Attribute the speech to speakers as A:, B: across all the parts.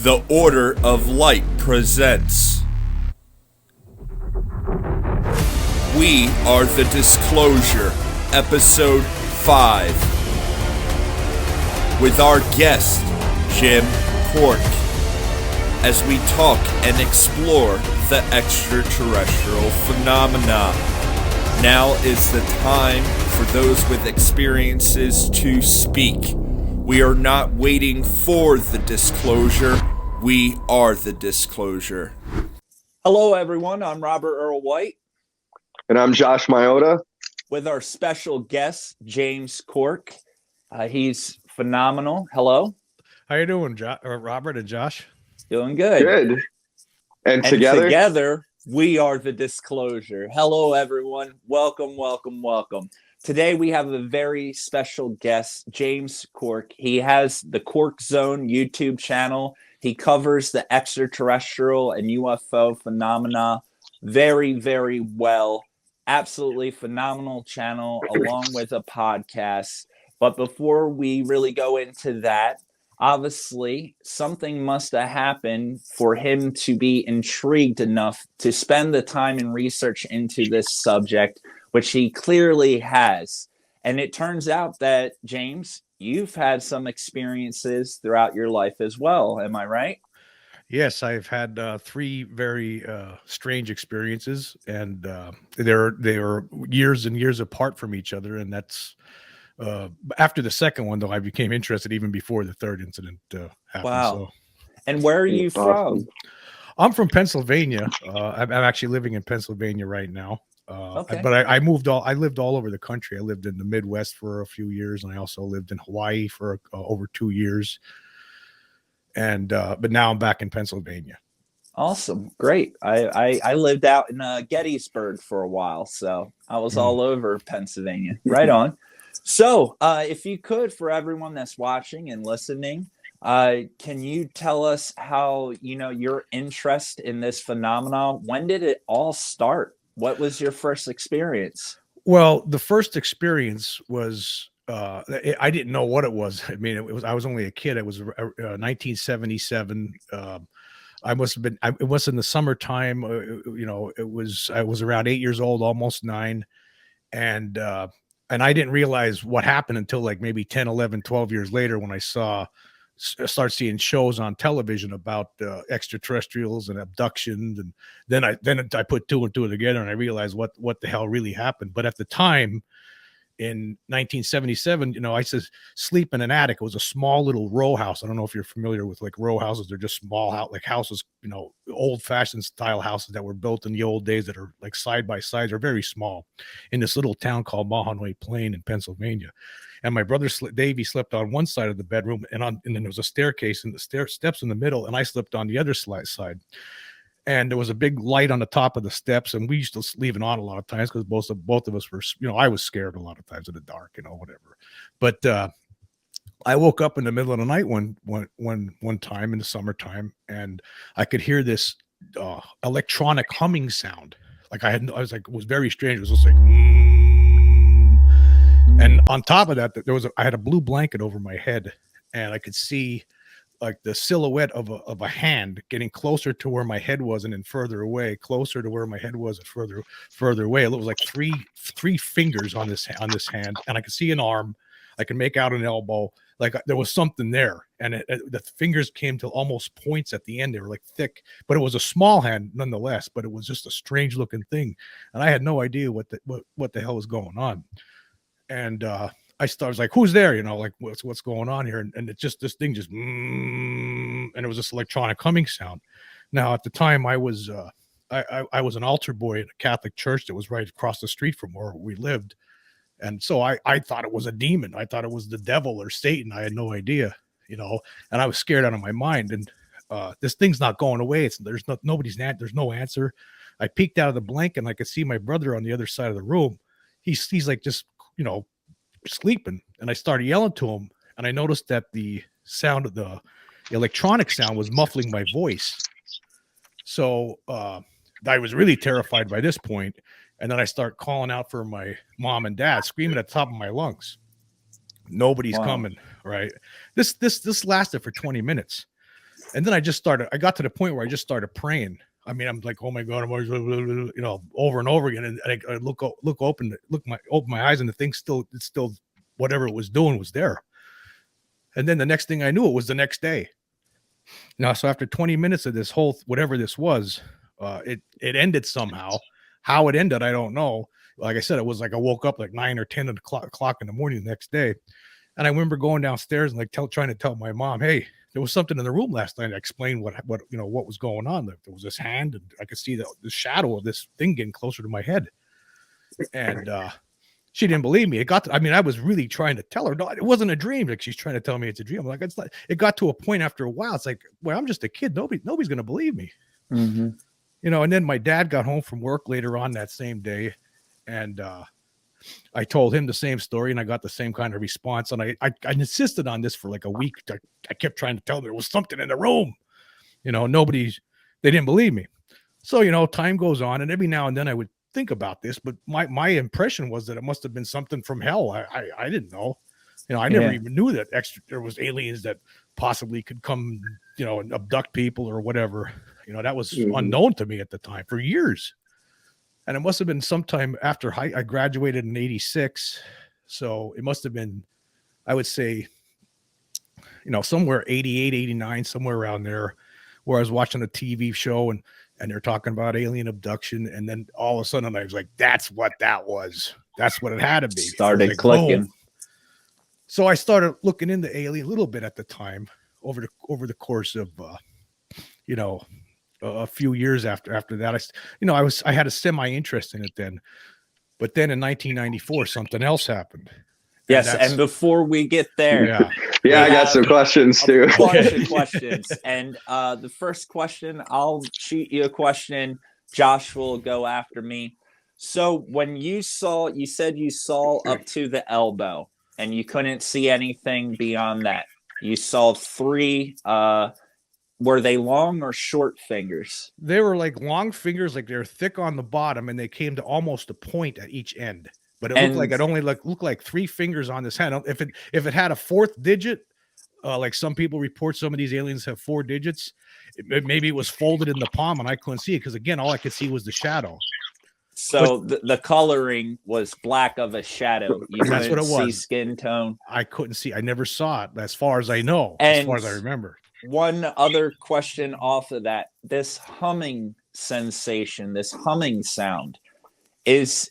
A: The Order of Light presents We Are the Disclosure, Episode 5, with our guest, Jim Quirk, as we talk and explore the extraterrestrial phenomena. Now is the time for those with experiences to speak. We are not waiting for the disclosure. We are the disclosure. Hello, everyone. I'm Robert Earl White.
B: And I'm Josh Miota.
A: With our special guest, James Quirk. He's phenomenal. Hello.
C: How you doing, Robert and Josh?
A: Doing good.
B: Good. And together,
A: we are the disclosure. Hello, everyone. Welcome, welcome, welcome. Today, we have a very special guest, James Quirk. He has the Quirk Zone YouTube channel. He covers the extraterrestrial and UFO phenomena very, very well. Absolutely phenomenal channel, along with a podcast. But before we really go into that, obviously, something must have happened for him to be intrigued enough to spend the time and research into this subject, which he clearly has. And it turns out that, James, you've had some experiences throughout your life as well. Am I right?
C: Yes, I've had three very strange experiences, and they were years and years apart from each other. And that's after the second one, though, I became interested even before the third incident happened.
A: Wow.
C: So.
A: And where are you from?
C: I'm from Pennsylvania. I'm actually living in Pennsylvania right now.
A: Okay.
C: But I lived all over the country. I lived in the Midwest for a few years, and I also lived in Hawaii for over 2 years. And but now I'm back in Pennsylvania.
A: Awesome. Great. I lived out in Gettysburg for a while, so I was all over Pennsylvania. Right on. So if you could, for everyone that's watching and listening, can you tell us how, your interest in this phenomenon, when did it all start? What was your first experience?
C: Well, the first experience was, I didn't know what it was. I mean, I was only a kid. It was 1977. I must have been, it was in the summertime. I was around 8 years old, almost 9. And I didn't realize what happened until like maybe 10, 11, 12 years later when I start seeing shows on television about extraterrestrials and abductions, and then I put two and two together and I realized what the hell really happened. But at the time, in 1977, I used to sleep in an attic. It was a small little row house. I don't know if you're familiar with like row houses. They're just small houses, old-fashioned style houses that were built in the old days that are like side by sides. Are very small in this little town called Mahanoy Plain in Pennsylvania. And my brother Davey slept on one side of the bedroom, and then there was a staircase and the steps in the middle, and I slept on the other side. And there was a big light on the top of the steps, and we used to leave it on a lot of times because both of us were, I was scared a lot of times in the dark, whatever. But I woke up in the middle of the night one time in the summertime, and I could hear this electronic humming sound. It was very strange. It was just like, and on top of that, I had a blue blanket over my head, and I could see like the silhouette of a hand getting closer to where my head was and then further away, closer to where my head was and further away. It was like three fingers on this hand, and I could see an arm. I could make out an elbow. Like there was something there, and the fingers came to almost points at the end. They were like thick, but it was a small hand nonetheless. But it was just a strange looking thing, and I had no idea what the hell was going on. And I was like, who's there? What's going on here? And it's just this thing and it was this electronic humming sound. Now, at the time, I was an altar boy at a Catholic church that was right across the street from where we lived. And so I thought it was a demon. I thought it was the devil or Satan. I had no idea, and I was scared out of my mind. And this thing's not going away. There's no answer. I peeked out of the blanket and I could see my brother on the other side of the room. He's like just, sleeping, and I started yelling to him, and I noticed that the sound of the electronic sound was muffling my voice. So I was really terrified by this point, and then I start calling out for my mom and dad, screaming at the top of my lungs. Nobody's coming, right? This lasted for 20 minutes. And then I got to the point where I just started praying. I mean, I'm like, oh my God, over and over again. And I open my eyes, and the thing it's still whatever it was doing was there. And then the next thing I knew, it was the next day. Now, so after 20 minutes of this whole, whatever this was, it ended somehow. How it ended, I don't know. Like I said, it was like I woke up like 9 or 10 o'clock in the morning the next day. And I remember going downstairs and like trying to tell my mom, hey, there was something in the room last night. I explained what was going on. There was this hand, and I could see the shadow of this thing getting closer to my head. And she didn't believe me. I was really trying to tell her, no, it wasn't a dream. Like, she's trying to tell me it's a dream. I'm like, it's not. It got to a point after a while. It's like, well, I'm just a kid. Nobody's going to believe me.
A: Mm-hmm.
C: And then my dad got home from work later on that same day, and I told him the same story, and I got the same kind of response. And I insisted on this for like a week. I kept trying to tell them there was something in the room. They didn't believe me. So, time goes on, and every now and then I would think about this, but my impression was that it must have been something from hell. I didn't know. I never even knew that there was aliens that possibly could come, and abduct people or whatever. That was unknown to me at the time for years. And it must have been sometime after I graduated in 86. So it must have been, I would say, somewhere 88, 89, somewhere around there, where I was watching a TV show and they're talking about alien abduction. And then all of a sudden I was like, that's what that was. That's what it had to be.
A: Started
C: like,
A: clicking.
C: Boom. So I started looking into alien a little bit at the time over the course of, a few years after that, I had a semi interest in it then, but then in 1994, something else happened.
A: Yes. And before we get there,
B: I got some questions too.
A: A bunch of questions. And the first question, I'll shoot you a question. Josh will go after me. So when you said you saw up to the elbow and you couldn't see anything beyond that. You saw 3, were they long or short fingers?
C: They were like long fingers, like they're thick on the bottom, and they came to almost a point at each end. But it looked like 3 fingers on this hand. If it had a 4th digit, like some people report, some of these aliens have 4 digits. Maybe it was folded in the palm, and I couldn't see it because again, all I could see was the shadow.
A: So the coloring was black of a shadow.
C: That's what it was.
A: See skin tone.
C: I couldn't see. I never saw it, as far as I know,
A: and
C: as far as I remember.
A: One other question off of that: this humming sensation, this humming sound,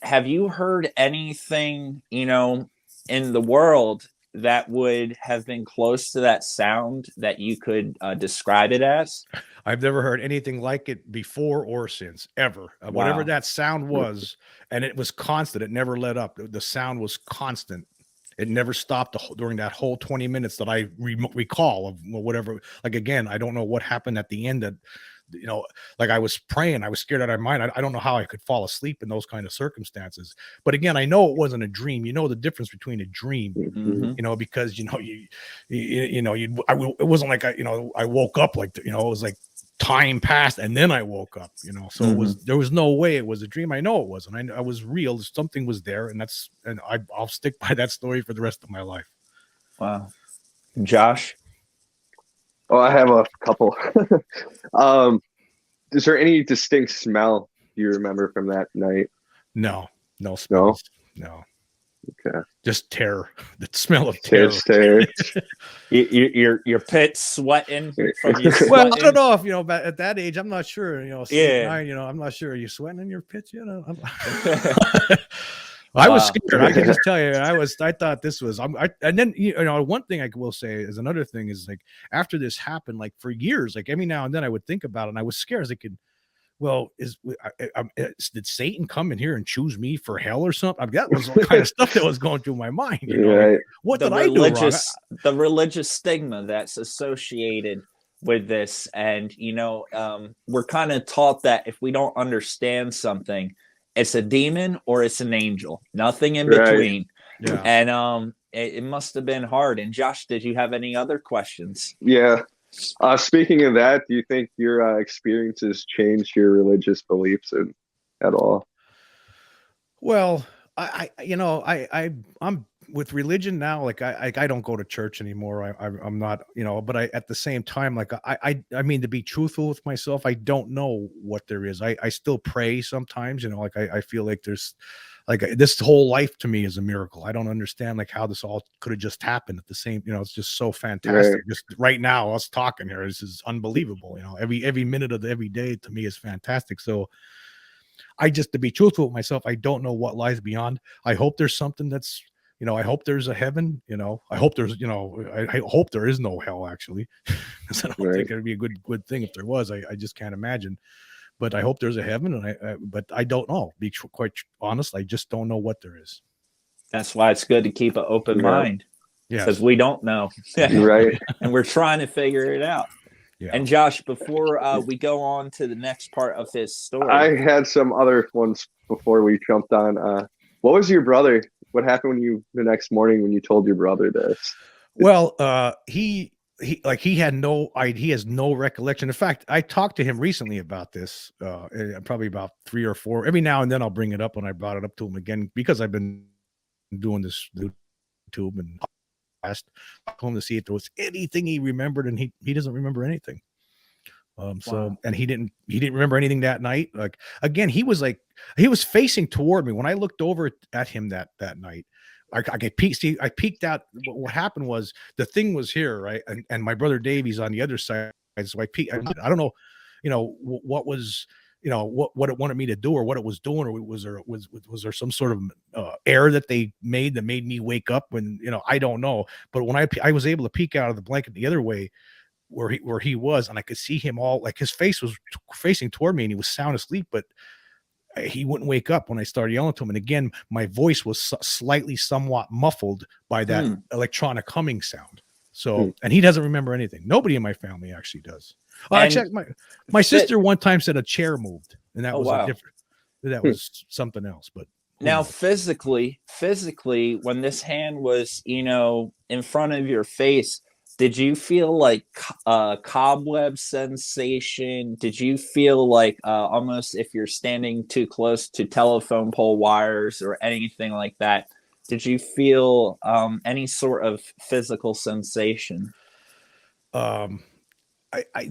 A: have you heard anything, in the world that would have been close to that sound that you could describe it as?
C: I've never heard anything like it before or since, ever. Whatever that sound was, and it was constant. It never let up. The sound was constant. It never stopped during that whole 20 minutes that I recall of whatever. Like, again, I don't know what happened at the end that, like I was praying, I was scared out of my mind. I don't know how I could fall asleep in those kind of circumstances. But again, I know it wasn't a dream. The difference between a dream, because, it wasn't like I woke up like, it was like time passed and then I woke up, so there was no way it was a dream. I know it wasn't. I was real. Something was there, and I'll stick by that story for the rest of my life.
A: Wow. Josh?
B: Oh, I have a couple. Is there any distinct smell you remember from that night?
C: No smells. No.
B: Okay.
C: Just terror. The smell of terror.
A: Your pit sweating from you sweating.
C: Well, I don't know if but at that age, I'm not sure. I'm not sure. Are you sweating in your pits? I was scared. I can just tell you, I thought this was. And then one thing I will say is another thing is like after this happened, like for years, like every now and then I would think about it, and I was scared. I was thinking, well, did Satan come in here and choose me for hell or something? That was the kind of stuff that was going through my mind.
B: Right.
C: What did I do wrong?
A: The religious stigma that's associated with this, and we're kind of taught that if we don't understand something, it's a demon or it's an angel, nothing in between.
C: Yeah.
A: And it must have been hard. And Josh, did you have any other questions?
B: Yeah. Speaking of that, do you think your experiences changed your religious beliefs at all?
C: Well, I'm with religion now, like I don't go to church anymore. I'm not, but I, at the same time, like I mean, to be truthful with myself, I don't know what there is. I still pray sometimes, like I feel like there's like this whole life to me is a miracle. I don't understand like how this all could have just happened at the same, it's just so fantastic.
B: Right.
C: Just right now, us talking here, this is unbelievable. Every minute of every day to me is fantastic. So I just, to be truthful with myself, I don't know what lies beyond. I hope there's something that's, I hope there's a heaven, I hope there's, I hope there is no hell actually, because I don't
B: Right.
C: think it'd be a good thing if there was. I just can't imagine, but I hope there's a heaven, and but I don't know. Be quite honest, I just don't know what there is.
A: That's why it's good to keep an open mind, because we don't know.
B: Right.
A: And we're trying to figure it out.
C: Yeah.
A: And Josh, before we go on to the next part of his story,
B: I had some other ones before we jumped on. What was your brother? What happened when you the next morning when you told your brother this?
C: Well, he had no idea. He has no recollection. In fact, I talked to him recently about this, probably about 3 or 4. Every now and then I'll bring it up, when I brought it up to him again, because I've been doing this YouTube and asked him to see if there was anything he remembered, and he doesn't remember anything. So, and he didn't remember anything that night. Like, again, he was facing toward me when I looked over at him that night. I peeked out. What happened was, the thing was here, right? And my brother Davey's on the other side. So I peeked. I don't know, what was, what it wanted me to do, or what it was doing, or was there some sort of error that they made that made me wake up when, I don't know. But when I was able to peek out of the blanket the other way, where he was, and I could see him, all like his face was facing toward me, and he was sound asleep, but he wouldn't wake up when I started yelling to him. And again, my voice was somewhat muffled by that electronic humming sound. So, and he doesn't remember anything. Nobody in my family actually does. Well, actually, my sister one time said a chair moved, and that was a different. That was something else. But
A: now, physically, when this hand was, in front of your face, did you feel like cobweb sensation? Did you feel like almost if you're standing too close to telephone pole wires or anything like that? Did you feel any sort of physical sensation?
C: The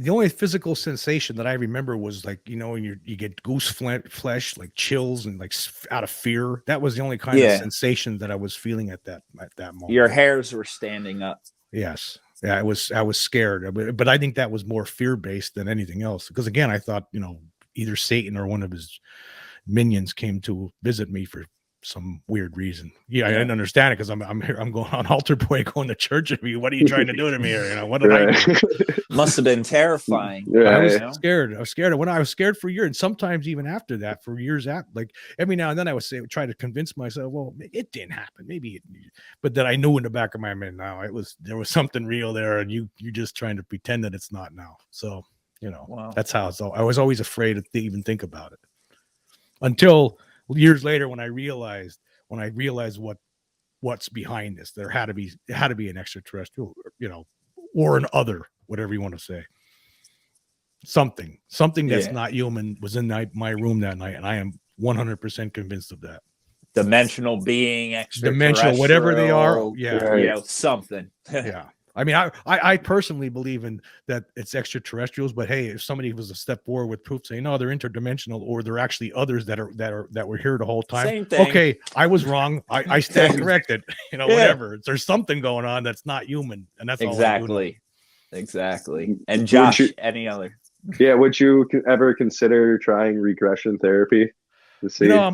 C: only physical sensation that I remember was like, when you get goose flesh, like chills and like out of fear. That was the only kind of sensation that I was feeling at that moment.
A: Your hairs were standing up.
C: Yes. Yeah, I was scared, but I think that was more fear-based than anything else. Because again, I thought, either Satan or one of his minions came to visit me for some weird reason. Yeah, I didn't understand it, because I'm here, I'm going on altar boy, going to church. What are you trying to do to me here? What did I do?
A: Must have been terrifying.
C: I was scared. I was scared. When I was scared for years, and sometimes even after that, for years after, like every now and then I would try to convince myself, well, it didn't happen. Maybe it, but then I knew in the back of my mind, now there was something real there, and you're just trying to pretend that it's not now. So, that's how I was always afraid to even think about it, until years later when I realized what's behind this. There had to be an extraterrestrial, or an other, whatever you want to say. Something that's not human was in my room that night, and I am 100% convinced of that.
A: Dimensional being,
C: dimensional, whatever they are. Yeah,
A: something.
C: Yeah. I mean, I personally believe in that it's extraterrestrials, but hey, if somebody was a step forward with proof saying no, they're interdimensional, or they're actually others that were here the whole time.
A: Same thing.
C: Okay, I was wrong. I stand corrected. Whatever. There's something going on that's not human, and that's
A: exactly. And Josh, any other?
B: Yeah, would you ever consider trying regression therapy?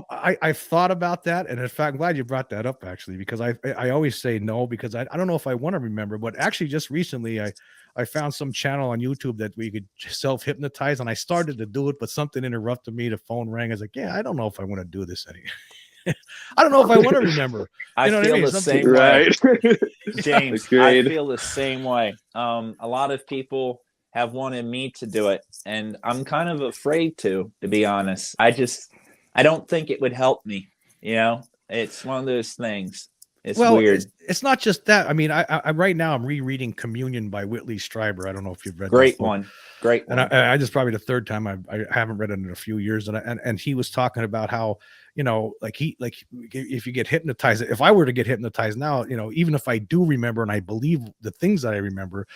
C: I've thought about that, and in fact, I'm glad you brought that up, actually, because I always say no, because I don't know if I want to remember. But actually, just recently, I found some channel on YouTube that we could self-hypnotize, and I started to do it, but something interrupted me. The phone rang. I was like, yeah, I don't know if I want to do this anymore. I don't know if I want to remember.
A: I feel the same way, James. I feel the same way. A lot of people have wanted me to do it, and I'm kind of afraid to be honest. I don't think it would help me. It's one of those things. It's
C: Well,
A: weird.
C: it's not just that. I mean, I right now I'm rereading Communion by Whitley Strieber. I don't know if you've read that
A: Great
C: book.
A: one. Great
C: And
A: one.
C: I just probably the third time I haven't read it in a few years. And he was talking about how, you know, like if you get hypnotized, if I were to get hypnotized now, you know, even if I do remember and I believe the things that I remember,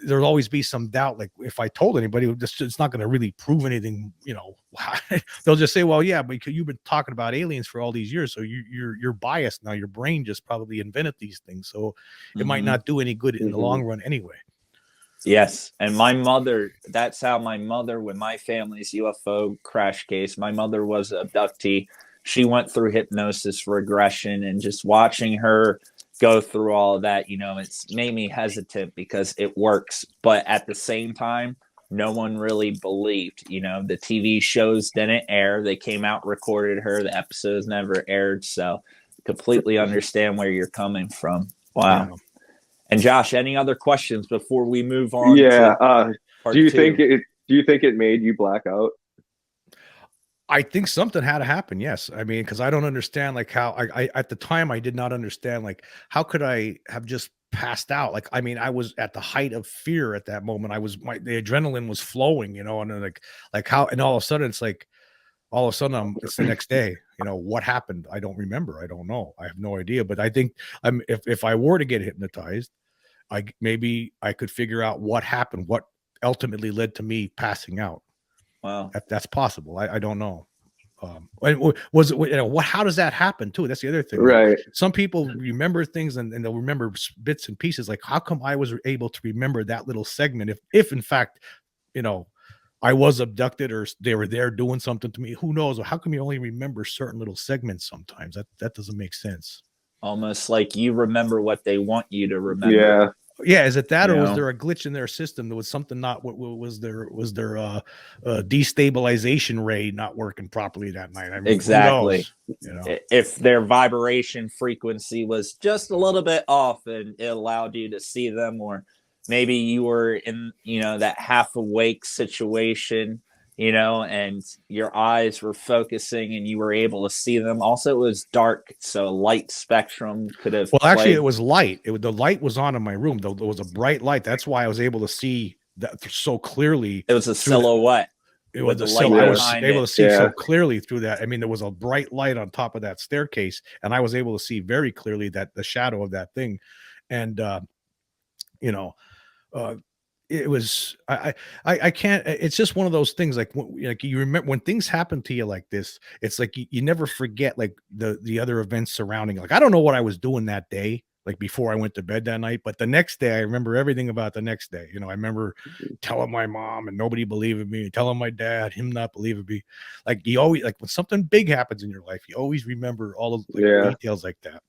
C: there'll always be some doubt. Like if I told anybody, it's not going to really prove anything. You know, they'll just say, well, yeah, but you've been talking about aliens for all these years, so you're biased now. Your brain just probably invented these things, so it might not do any good in the long run anyway.
A: Yes. And my mother, that's how my mother, when my family's UFO crash case, my mother was an abductee. She went through hypnosis regression, and just watching her go through all of that, you know, it's made me hesitant because it works. But at the same time, no one really believed, you know, the TV shows didn't air. They came out, recorded her. The episodes never aired. So completely understand where you're coming from. Wow. Yeah. And Josh, any other questions before we move on?
B: Yeah. Do you
A: two?
B: think it made you black out?
C: I think something had to happen. Yes. I mean, because I don't understand like how I at the time I did not understand like how could I have just passed out? Like, I mean, I was at the height of fear at that moment. The adrenaline was flowing, you know, and like how, and all of a sudden it's like all of a sudden it's the next day. You know, what happened? I don't remember. I don't know. I have no idea. But I think if I were to get hypnotized, maybe I could figure out what happened, what ultimately led to me passing out.
A: Wow,
C: that's possible. I don't know. Was it, you know, how does that happen too? That's the other thing.
B: Right.
C: Like, some people remember things and they'll remember bits and pieces. Like, how come I was able to remember that little segment? If in fact, you know, I was abducted or they were there doing something to me, who knows? How come you only remember certain little segments sometimes? That doesn't make sense.
A: Almost like you remember what they want you to remember.
B: Yeah.
C: Yeah, is it that, or was there a glitch in their system? There was something not. What was their destabilization ray not working properly that night? I mean,
A: exactly.
C: You know,
A: if their vibration frequency was just a little bit off, and it allowed you to see them, or maybe you were in, you know, that half awake situation, you know, and your eyes were focusing and you were able to see them. Also, it was dark, so light spectrum could have.
C: Well, actually, it was light. The light was on in my room, though. There was a bright light. That's why I was able to see that so clearly.
A: It was a silhouette.
C: It was I was able to see so clearly through that. I mean, there was a bright light on top of that staircase, and I was able to see very clearly that the shadow of that thing, and you know. It was I can't. It's just one of those things. Like you remember when things happen to you like this. It's like you never forget like the other events surrounding. Like, I don't know what I was doing that day, like before I went to bed that night. But the next day, I remember everything about the next day. You know, I remember telling my mom and nobody believed me. Telling my dad, him not believing me. Like, you always, like, when something big happens in your life, you always remember all of the details like that.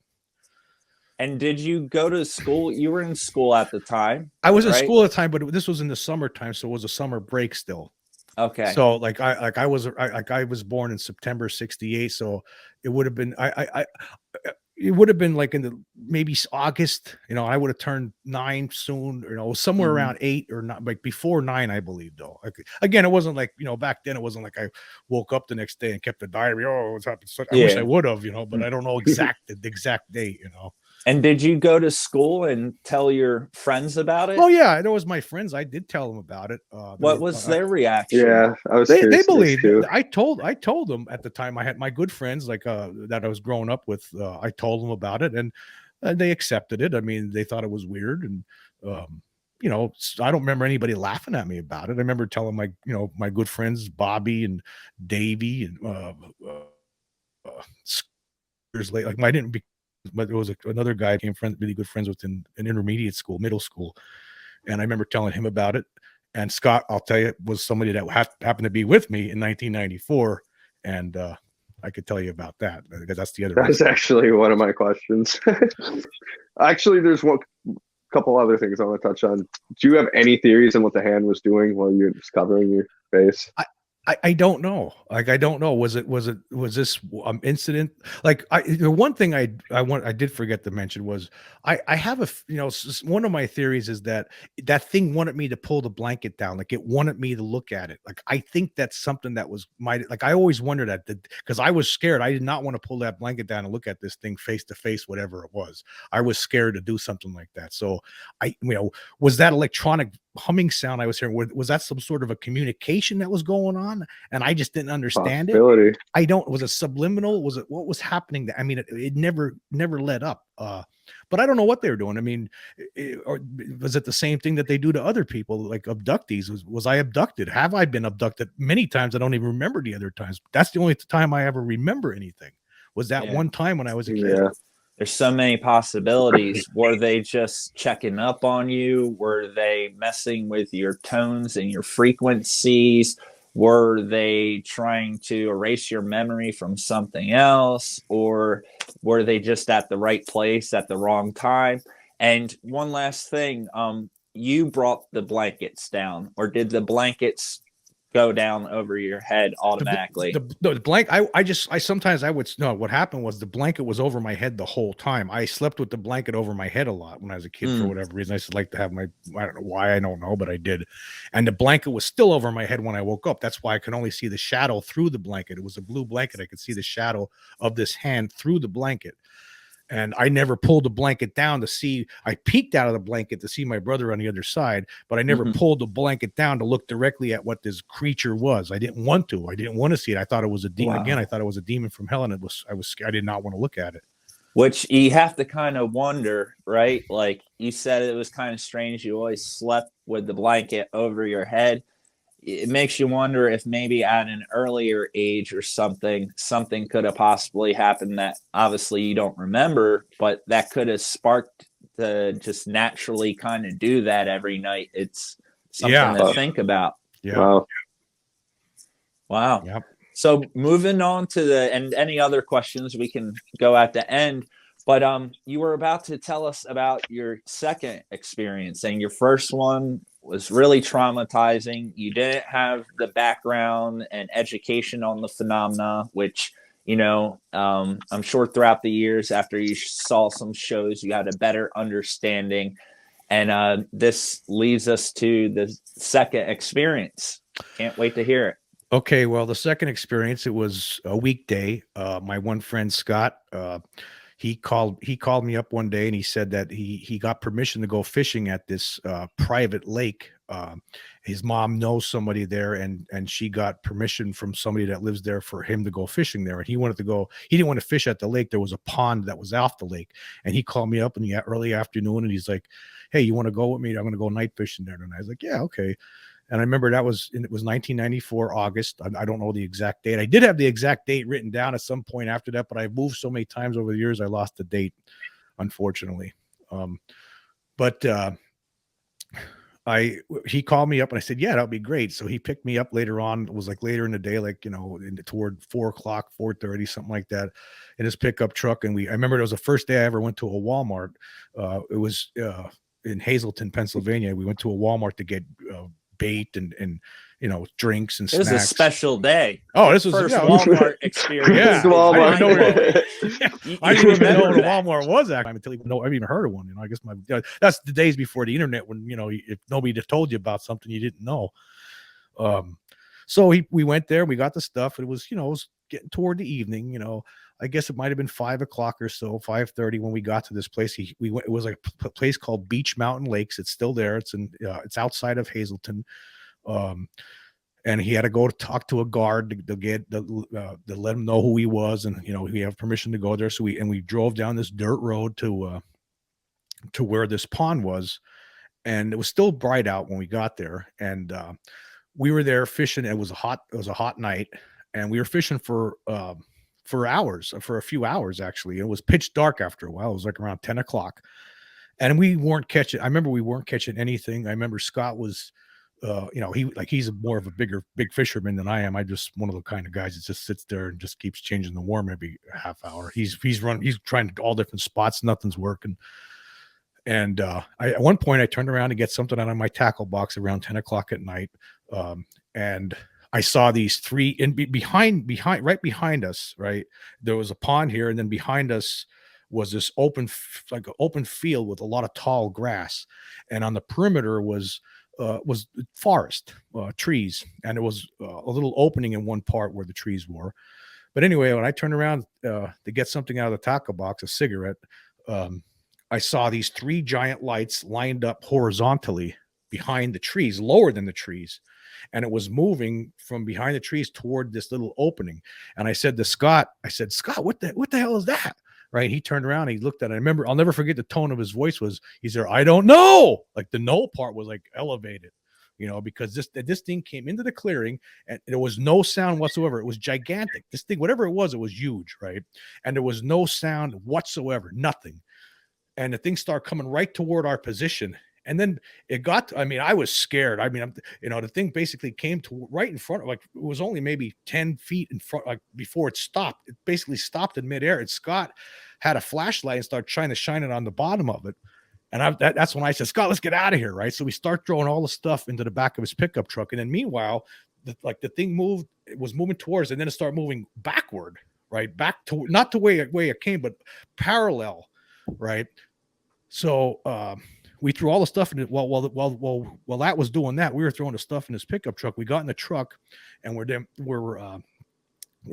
A: And did you go to school? You were in school at the time.
C: I was in school at the time, but this was in the summertime, so it was a summer break still.
A: Okay.
C: So I was born in September '68, so it would have been it would have been like in the maybe August. You know, I would have turned 9 soon. You know, somewhere around 8 or not, like before 9, I believe. Though, again, it wasn't like, you know, back then it wasn't like I woke up the next day and kept a diary. Oh, what's happened? So I wish I would have, you know, but I don't know the exact date. You know.
A: And did you go to school and tell your friends about it?
C: Oh yeah, there was my friends. I did tell them about it.
A: What was their reaction?
B: Yeah, I was.
C: They believed it. I told them at the time. I had my good friends like that I was growing up with. I told them about it, and they accepted it. I mean, they thought it was weird, and you know, I don't remember anybody laughing at me about it. I remember telling my good friends Bobby and Davey and years later. Like, I didn't be. But there was another guy I became really good friends with in intermediate school, middle school. And I remember telling him about it. And Scott, I'll tell you, was somebody that happened to be with me in 1994. And I could tell you about that because that's the other.
B: That's actually one of my questions. Actually, there's one couple other things I want to touch on. Do you have any theories on what the hand was doing while you're just covering your face?
C: I don't know. Like, I don't know. Was this incident? Like, the one thing I did forget to mention was I have one of my theories is that that thing wanted me to pull the blanket down. Like, it wanted me to look at it. Like, I think that's something that was like, I always wondered that, because I was scared. I did not want to pull that blanket down and look at this thing face to face, whatever it was. I was scared to do something like that. So was that electronic humming sound I was hearing, was that some sort of a communication that was going on and I just didn't understand it?
B: Possibility.
C: Was it subliminal? Was it, what was happening? I mean, it never led up. But I don't know what they were doing. I mean, or was it the same thing that they do to other people, like abductees? Was I abducted? Have I been abducted? Many times I don't even remember the other times. That's the only time I ever remember anything. Was that one time when I was a kid?
B: Yeah.
A: There's so many possibilities. Were they just checking up on you? Were they messing with your tones and your frequencies? Were they trying to erase your memory from something else? Or were they just at the right place at the wrong time? And one last thing, you brought the blankets down, or did the blankets go down over your head automatically?
C: I sometimes I would no. What happened was the blanket was over my head the whole time. I slept with the blanket over my head a lot when I was a kid for whatever reason. I just like to have I don't know why, I don't know, but I did. And the blanket was still over my head when I woke up. That's why I could only see the shadow through the blanket. It was a blue blanket. I could see the shadow of this hand through the blanket. And I never pulled the blanket down to see. I peeked out of the blanket to see my brother on the other side, but I never pulled the blanket down to look directly at what this creature was. I didn't want to. I didn't want to see it. I thought it was a demon. Wow. Again, I thought it was a demon from hell, and I did not want to look at it.
A: Which you have to kind of wonder, right? Like you said, it was kind of strange. You always slept with the blanket over your head. It makes you wonder if maybe at an earlier age or something could have possibly happened that obviously you don't remember, but that could have sparked to just naturally kind of do that every night. It's something to think about.
C: Yeah.
A: Wow.
C: Yep.
A: So moving on to and any other questions we can go at the end, but you were about to tell us about your second experience, and your first one was really traumatizing. You didn't have the background and education on the phenomena, which, I'm sure throughout the years after you saw some shows, you had a better understanding. And this leads us to the second experience. Can't wait to hear it.
C: Okay, well, the second experience, it was a weekday. My one friend, Scott, he called me up one day and he said that he got permission to go fishing at this private lake. His mom knows somebody there, and she got permission from somebody that lives there for him to go fishing there. And he wanted to go. He didn't want to fish at the lake. There was a pond that was off the lake, and he called me up in the early afternoon, and he's like, "Hey, you want to go with me? I'm going to go night fishing there." And I was like, "Yeah, okay." And I remember it was 1994, August. I don't know the exact date. I did have the exact date written down at some point after that, but I moved so many times over the years, I lost the date, unfortunately. He called me up and I said, yeah, that'll be great. So he picked me up later on. It was like later in the day, like, toward 4:00, 4:30, something like that, in his pickup truck. And I remember it was the first day I ever went to a Walmart. It was in Hazleton, Pennsylvania. We went to a Walmart to get bait and drinks and snacks.
A: It was a special day.
C: Oh, this was
A: first Walmart experience.
C: Yeah,
B: Walmart.
C: I didn't even know what a Walmart was actually until I've even heard of one. I guess that's the days before the internet when if nobody told you about something you didn't know. So we went there, we got the stuff. It was it was getting toward the evening. I guess it might have been 5 o'clock or so, 5:30 when we got to this place. We went. It was like a place called Beach Mountain Lakes. It's still there. It's outside of Hazleton. And he had to go to talk to a guard to let him know who he was, and we have permission to go there. So we drove down this dirt road to where this pond was, and it was still bright out when we got there. And we were there fishing. It was a hot night, and we were fishing for a few hours actually. It was pitch dark after a while. It was like around 10 o'clock, and we weren't catching. I remember we weren't catching anything. I remember Scott was. He's more of a big fisherman than I am. I just one of the kind of guys that just sits there and just keeps changing the worm every half hour. He's trying all different spots, nothing's working. And at one point I turned around to get something out of my tackle box around 10 o'clock at night. And I saw these three behind, right behind us, right? There was a pond here, and then behind us was this like an open field with a lot of tall grass, and on the perimeter was forest, trees, and it was a little opening in one part where the trees were. But anyway, when I turned around to get something out of the taco box, a cigarette, I saw these three giant lights lined up horizontally behind the trees, lower than the trees. And it was moving from behind the trees toward this little opening. And I said to Scott, Scott, what the hell is that? Right. He turned around, he looked at it. I remember, I'll never forget the tone of his voice he said, I don't know. Like the no part was like elevated, because this thing came into the clearing and there was no sound whatsoever. It was gigantic. This thing, whatever it was huge. Right. And there was no sound whatsoever, nothing. And the thing started coming right toward our position. And then I was scared. The thing basically came to right in front, like it was only maybe 10 feet in front, like before it stopped. It basically stopped in midair. And Scott had a flashlight and started trying to shine it on the bottom of it. And that's when I said, Scott, let's get out of here. Right. So we start throwing all the stuff into the back of his pickup truck. And then meanwhile, the thing moved, it was moving towards, and then it started moving backward, right? Back to, not the way it came, but parallel. Right. So, we threw all the stuff in it. While that was doing that, we were throwing the stuff in his pickup truck. We got in the truck, and we're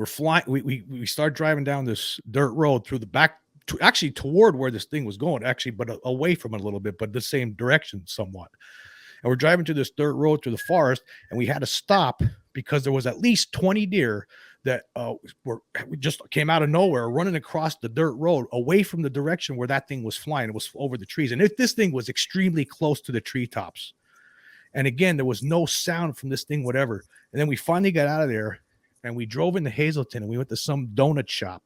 C: flying. We started driving down this dirt road through the back, actually toward where this thing was going, but away from it a little bit, but the same direction somewhat. And we're driving through this dirt road through the forest, and we had to stop because there was at least 20 deer that we just came out of nowhere, running across the dirt road away from the direction where that thing was flying. It was over the trees. And this thing was extremely close to the treetops. And again, there was no sound from this thing, whatever. And then we finally got out of there, and we drove into Hazleton, and we went to some donut shop.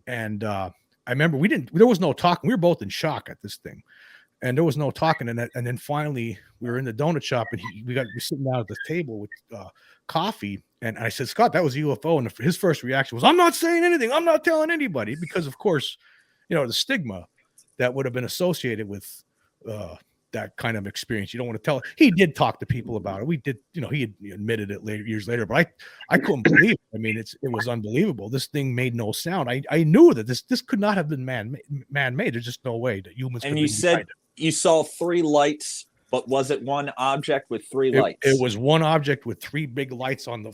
C: And I remember there was no talking. We were both in shock at this thing. And there was no talking. And then finally we were in the donut shop, and we're sitting down at the table with coffee. And I said, Scott, that was a UFO. And his first reaction was, I'm not saying anything. I'm not telling anybody, because of course, the stigma that would have been associated with that kind of experience. You don't want to tell. He did talk to people about it. We did, he admitted it years later, but I couldn't believe it. I mean, it was unbelievable. This thing made no sound. I knew that this could not have been man-made. There's just no way that humans.
A: And you said you saw three lights, but was it one object with three lights?
C: It was one object with three big lights on the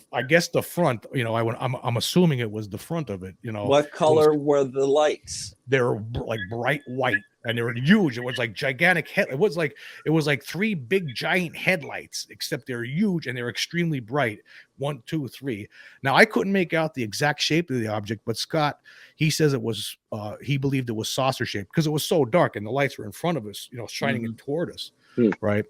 C: front. I'm assuming it was the front of it.
A: What color were the lights?
C: They were like bright white, and they were huge. It was like gigantic head. It was like three big giant headlights, except they're huge and they're extremely bright. 1, 2, 3. Now I couldn't make out the exact shape of the object, but Scott, he says it was. He believed it was saucer shaped because it was so dark and the lights were in front of us, shining it toward us. Right.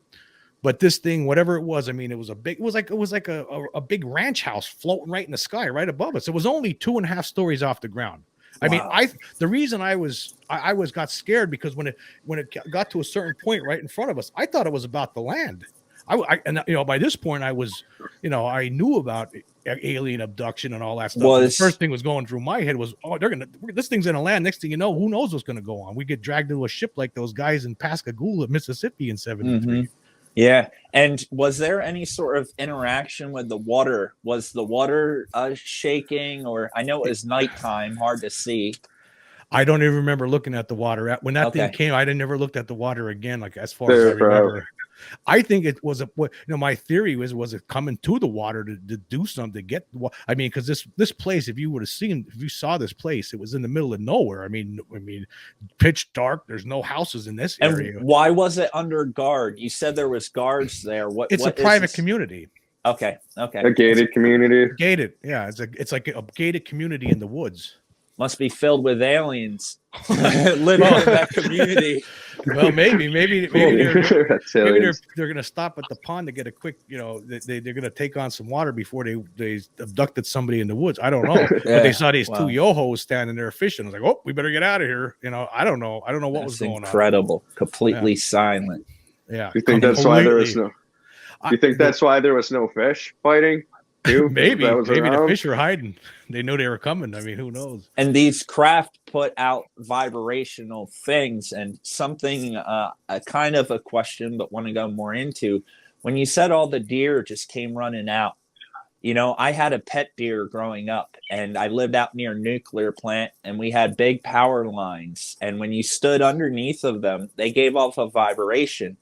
C: But this thing, whatever it was, it was like a big ranch house floating right in the sky, right above us. It was only 2.5 stories off the ground. Wow. The reason I got scared because when it got to a certain point right in front of us, I thought it was about the land. By this point I was, I knew about alien abduction and all that stuff. The first thing was going through my head was, this thing's gonna land. Next thing you know, who knows what's gonna go on? We get dragged into a ship like those guys in Pascagoula, Mississippi in 73.
A: Mm-hmm. Yeah. And was there any sort of interaction with the water? Was the water shaking? Or I know it was nighttime, hard to see.
C: I don't even remember looking at the water. When that thing came, I never looked at the water again, like as far as I remember. I think it was my theory was it coming to the water to do something, to get, because this place, if you saw this place, it was in the middle of nowhere. I mean, pitch dark. There's no houses in this area.
A: And why was it under guard? You said there was guards there.
C: It's a private community.
A: Okay.
B: A gated community.
C: Gated. Yeah. It's like a gated community in the woods.
A: Must be filled with aliens living in that community.
C: Well, maybe they're going to stop at the pond to get a quick, they're going to take on some water before they abducted somebody in the woods. I don't know. But they saw these two yo-hos standing there fishing. I was like, oh, we better get out of here. I don't know. I don't know what was going on.
A: Incredible. Completely silent.
C: Yeah.
B: You think that's why there was no? You think that's why there was no fish fighting?
C: Maybe the fish were hiding. They knew they were coming. I mean, who knows?
A: And these craft put out vibrational things, and something a kind of a question, but want to go more into. When you said all the deer just came running out, You know, I had a pet deer growing up, and I lived out near a nuclear plant, and we had big power lines. And when you stood underneath of them, they gave off a vibration.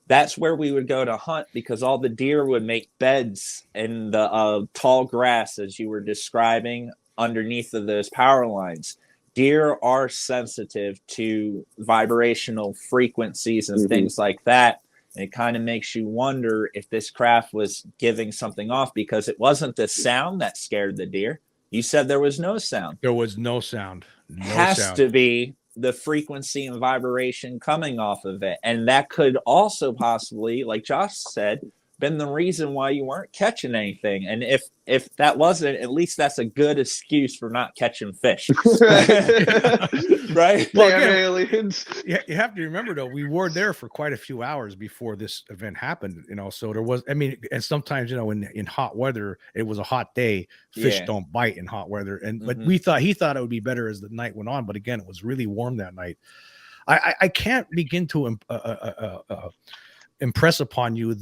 A: That's where we would go to hunt because all the deer would make beds in the tall grass, as you were describing, underneath of those power lines. Deer are sensitive to vibrational frequencies and things like that. And it kind of makes you wonder if this craft was giving something off, because it wasn't the sound that scared the deer. You said there was no sound.
C: There was no sound. No
A: Has
C: sound.
A: to be the frequency and vibration coming off of it. And that could also possibly, like Josh said, been the reason why you weren't catching anything. And if that wasn't, at least that's a good excuse for not catching fish. Right?
B: Well, again, aliens.
C: Yeah, you have to remember though, we were there for quite a few hours before this event happened, you know. So there was, I mean, and sometimes, you know, in hot weather, it was a hot day, fish don't bite in hot weather. And but he thought it would be better as the night went on. But again, it was really warm that night. I can't begin to impress upon you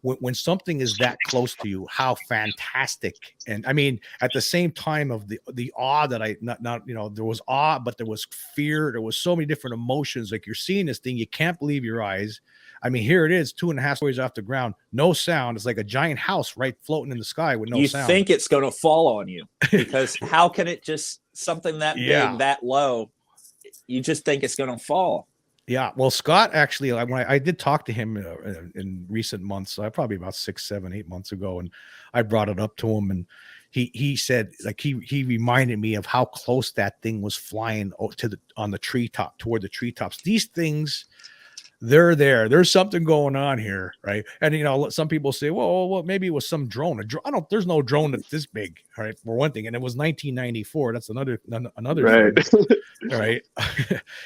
C: when something is that close to you, how fantastic. And I mean, at the same time of the awe that I not you know, there was awe, but there was fear, there was so many different emotions. Like, you're seeing this thing, you can't believe your eyes. I mean, here it is, 2.5 stories off the ground, no sound. It's like a giant house right floating in the sky with no sound.
A: You think it's going to fall on you, because how can it just, something that big, that low, you just think it's going to fall.
C: Yeah, well, Scott actually, when I did talk to him in recent months, probably about 6, 7, 8 months ago, and I brought it up to him, and he said, like, he reminded me of how close that thing was flying on the treetop, toward the treetops. These things, they're there. There's something going on here, right? And you know, some people say, well, maybe it was some drone. There's no drone that's this big, right? For one thing, and it was 1994. That's another
B: right.
C: thing. Right.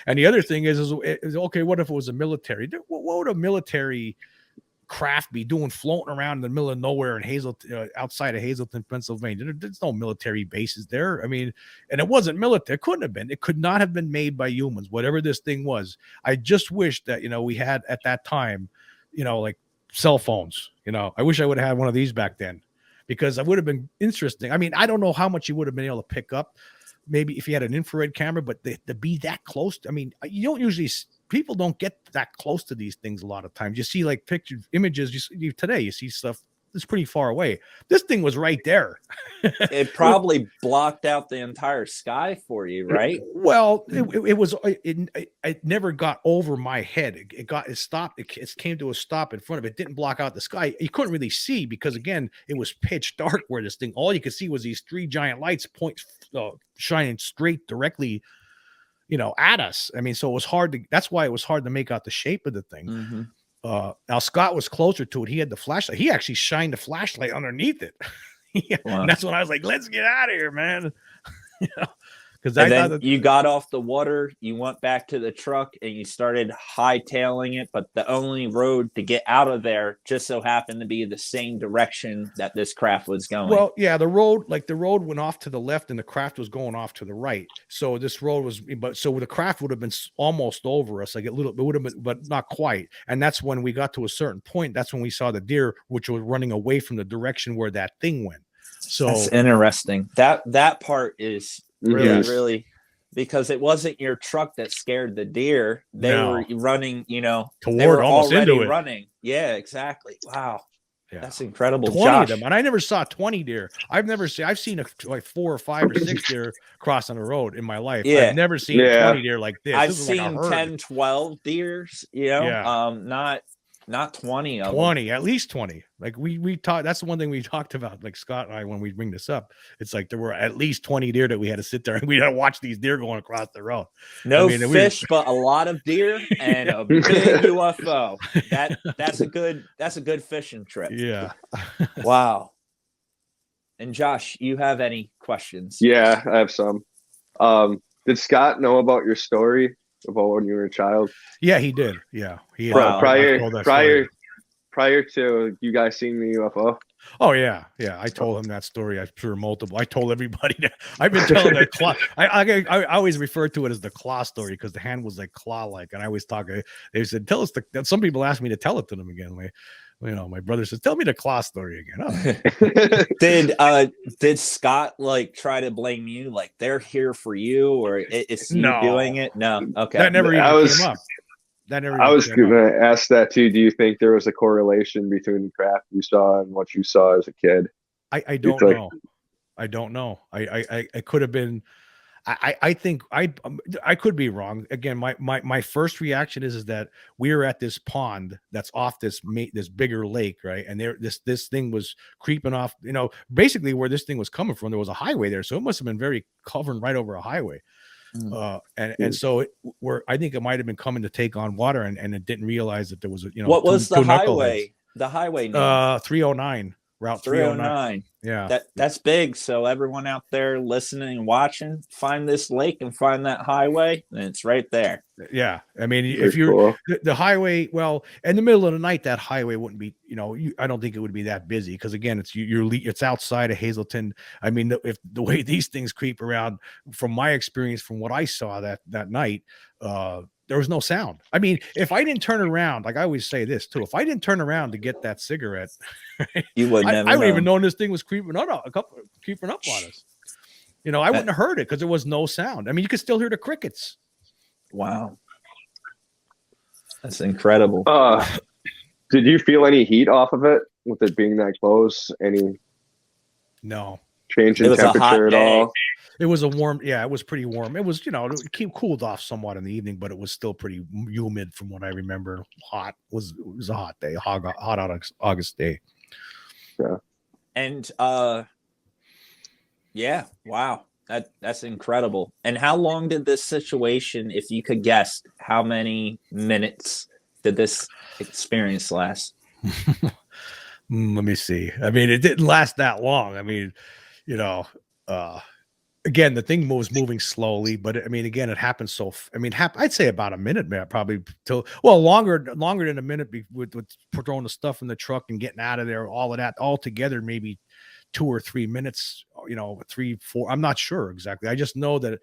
C: And the other thing is okay, what if it was a military? What would a military craft be doing floating around in the middle of nowhere in outside of Hazleton, Pennsylvania? There's no military bases there. I mean, and it wasn't military. It couldn't have been. It could not have been made by humans, whatever this thing was. I just wish that, you know, we had at that time, you know, like cell phones. You know, I wish I would have had one of these back then, because it would have been interesting. I mean, I don't know how much you would have been able to pick up, maybe if you had an infrared camera, but to be that close, I mean, you don't usually, people don't get that close to these things a lot of times. You see like images, today you see stuff that's pretty far away. This thing was right there.
A: It probably blocked out the entire sky for you, right?
C: Well, it never got over my head. It stopped. It came to a stop in front of it. It didn't block out the sky. You couldn't really see, because again, it was pitch dark where this thing, all you could see was these 3 giant lights shining straight directly, you know, at us. I mean, so it was hard that's why it was hard to make out the shape of the thing. Now Scott was closer to it. He had the flashlight. He actually shined the flashlight underneath it. Wow. And that's when I was like, let's get out of here, man. You know, because
A: you got off the water, you went back to the truck, and you started hightailing it. But the only road to get out of there just so happened to be the same direction that this craft was going.
C: Well, yeah, the road went off to the left, and the craft was going off to the right. So this road was, so the craft would have been almost over us, like it would have been, but not quite. And that's when we got to a certain point. That's when we saw the deer, which was running away from the direction where that thing went. So
A: that's interesting. That part is really, because it wasn't your truck that scared the deer. They were running, you know,
C: toward,
A: they were
C: almost
A: already
C: into it.
A: Running. Yeah, exactly. Wow.
C: Yeah.
A: That's incredible.
C: 20
A: Josh.
C: of them, and I never saw 20 deer. I've seen like 4 or 5 or 6 deer cross on the road in my life. I've never seen 20 deer like this.
A: I've
C: this
A: seen
C: like
A: 10, 12 deers, you know, not 20 of
C: 20,
A: them.
C: At least 20. Like we talked, that's the one thing we talked about, like Scott and I, when we bring this up. It's like there were at least 20 deer that we had to sit there and we had to watch these deer going across the road.
A: No fish, but a lot of deer and a big UFO. That's a good fishing trip.
C: Yeah.
A: Wow. And Josh, you have any questions?
B: Yeah, I have some. Did Scott know about your story about when you were a child?
C: Yeah, he did. Yeah, he
B: prior to you guys seeing the UFO.
C: Oh yeah, I told him that story. I'm sure multiple. I told everybody that. I've been telling that claw. I always refer to it as the claw story because the hand was like claw-like, and I always talk. They said, "Tell us." Some people asked me to tell it to them again. My brother says, "Tell me the claw story again." Oh.
A: Did Scott like try to blame you? Like they're here for you, or is you
C: No.
A: doing it? No. Okay.
C: That never even came up.
B: I was going to ask that too. Do you think there was a correlation between the craft you saw and what you saw as a kid?
C: I don't know. I don't know. I could have been. I think I could be wrong. Again, my first reaction is that we were at this pond that's off this bigger lake, right? And this thing was creeping off. Basically where this thing was coming from, there was a highway there, so it must have been very covering right over a highway. And so I think it might have been coming to take on water, and it didn't realize that there was
A: what was the highway? The highway name?
C: 309. Route 309. Yeah,
A: that's big. So everyone out there listening and watching, find this lake and find that highway, and it's right there.
C: Yeah, I mean, if you're the highway, well, in the middle of the night, that highway wouldn't be, I don't think it would be that busy, because again, it's outside of Hazleton. I mean, if the way these things creep around, from my experience, from what I saw that night, there was no sound. I mean, if I didn't turn around, like I always say this too, if I didn't turn around to get that cigarette,
A: you would never.
C: I wouldn't even know this thing was creeping up on us. I wouldn't have heard it because there was no sound. I mean, you could still hear the crickets.
A: Wow, that's incredible.
B: Did you feel any heat off of it with it being that close? Any?
C: No.
B: Change in temperature at all?
C: It was it was pretty warm. It was, it cooled off somewhat in the evening, but it was still pretty humid from what I remember. Hot. It was a hot day, hot August day.
B: Yeah.
A: And wow. That's incredible. And how long did this situation, if you could guess, how many minutes did this experience last?
C: Let me see. I mean, it didn't last that long. I mean, again, the thing was moving slowly, but I mean, again, it happened I'd say about a minute, man, probably longer than a minute with throwing the stuff in the truck and getting out of there, all of that, all together, maybe 2 or 3 minutes, 3, 4. I'm not sure exactly. I just know that,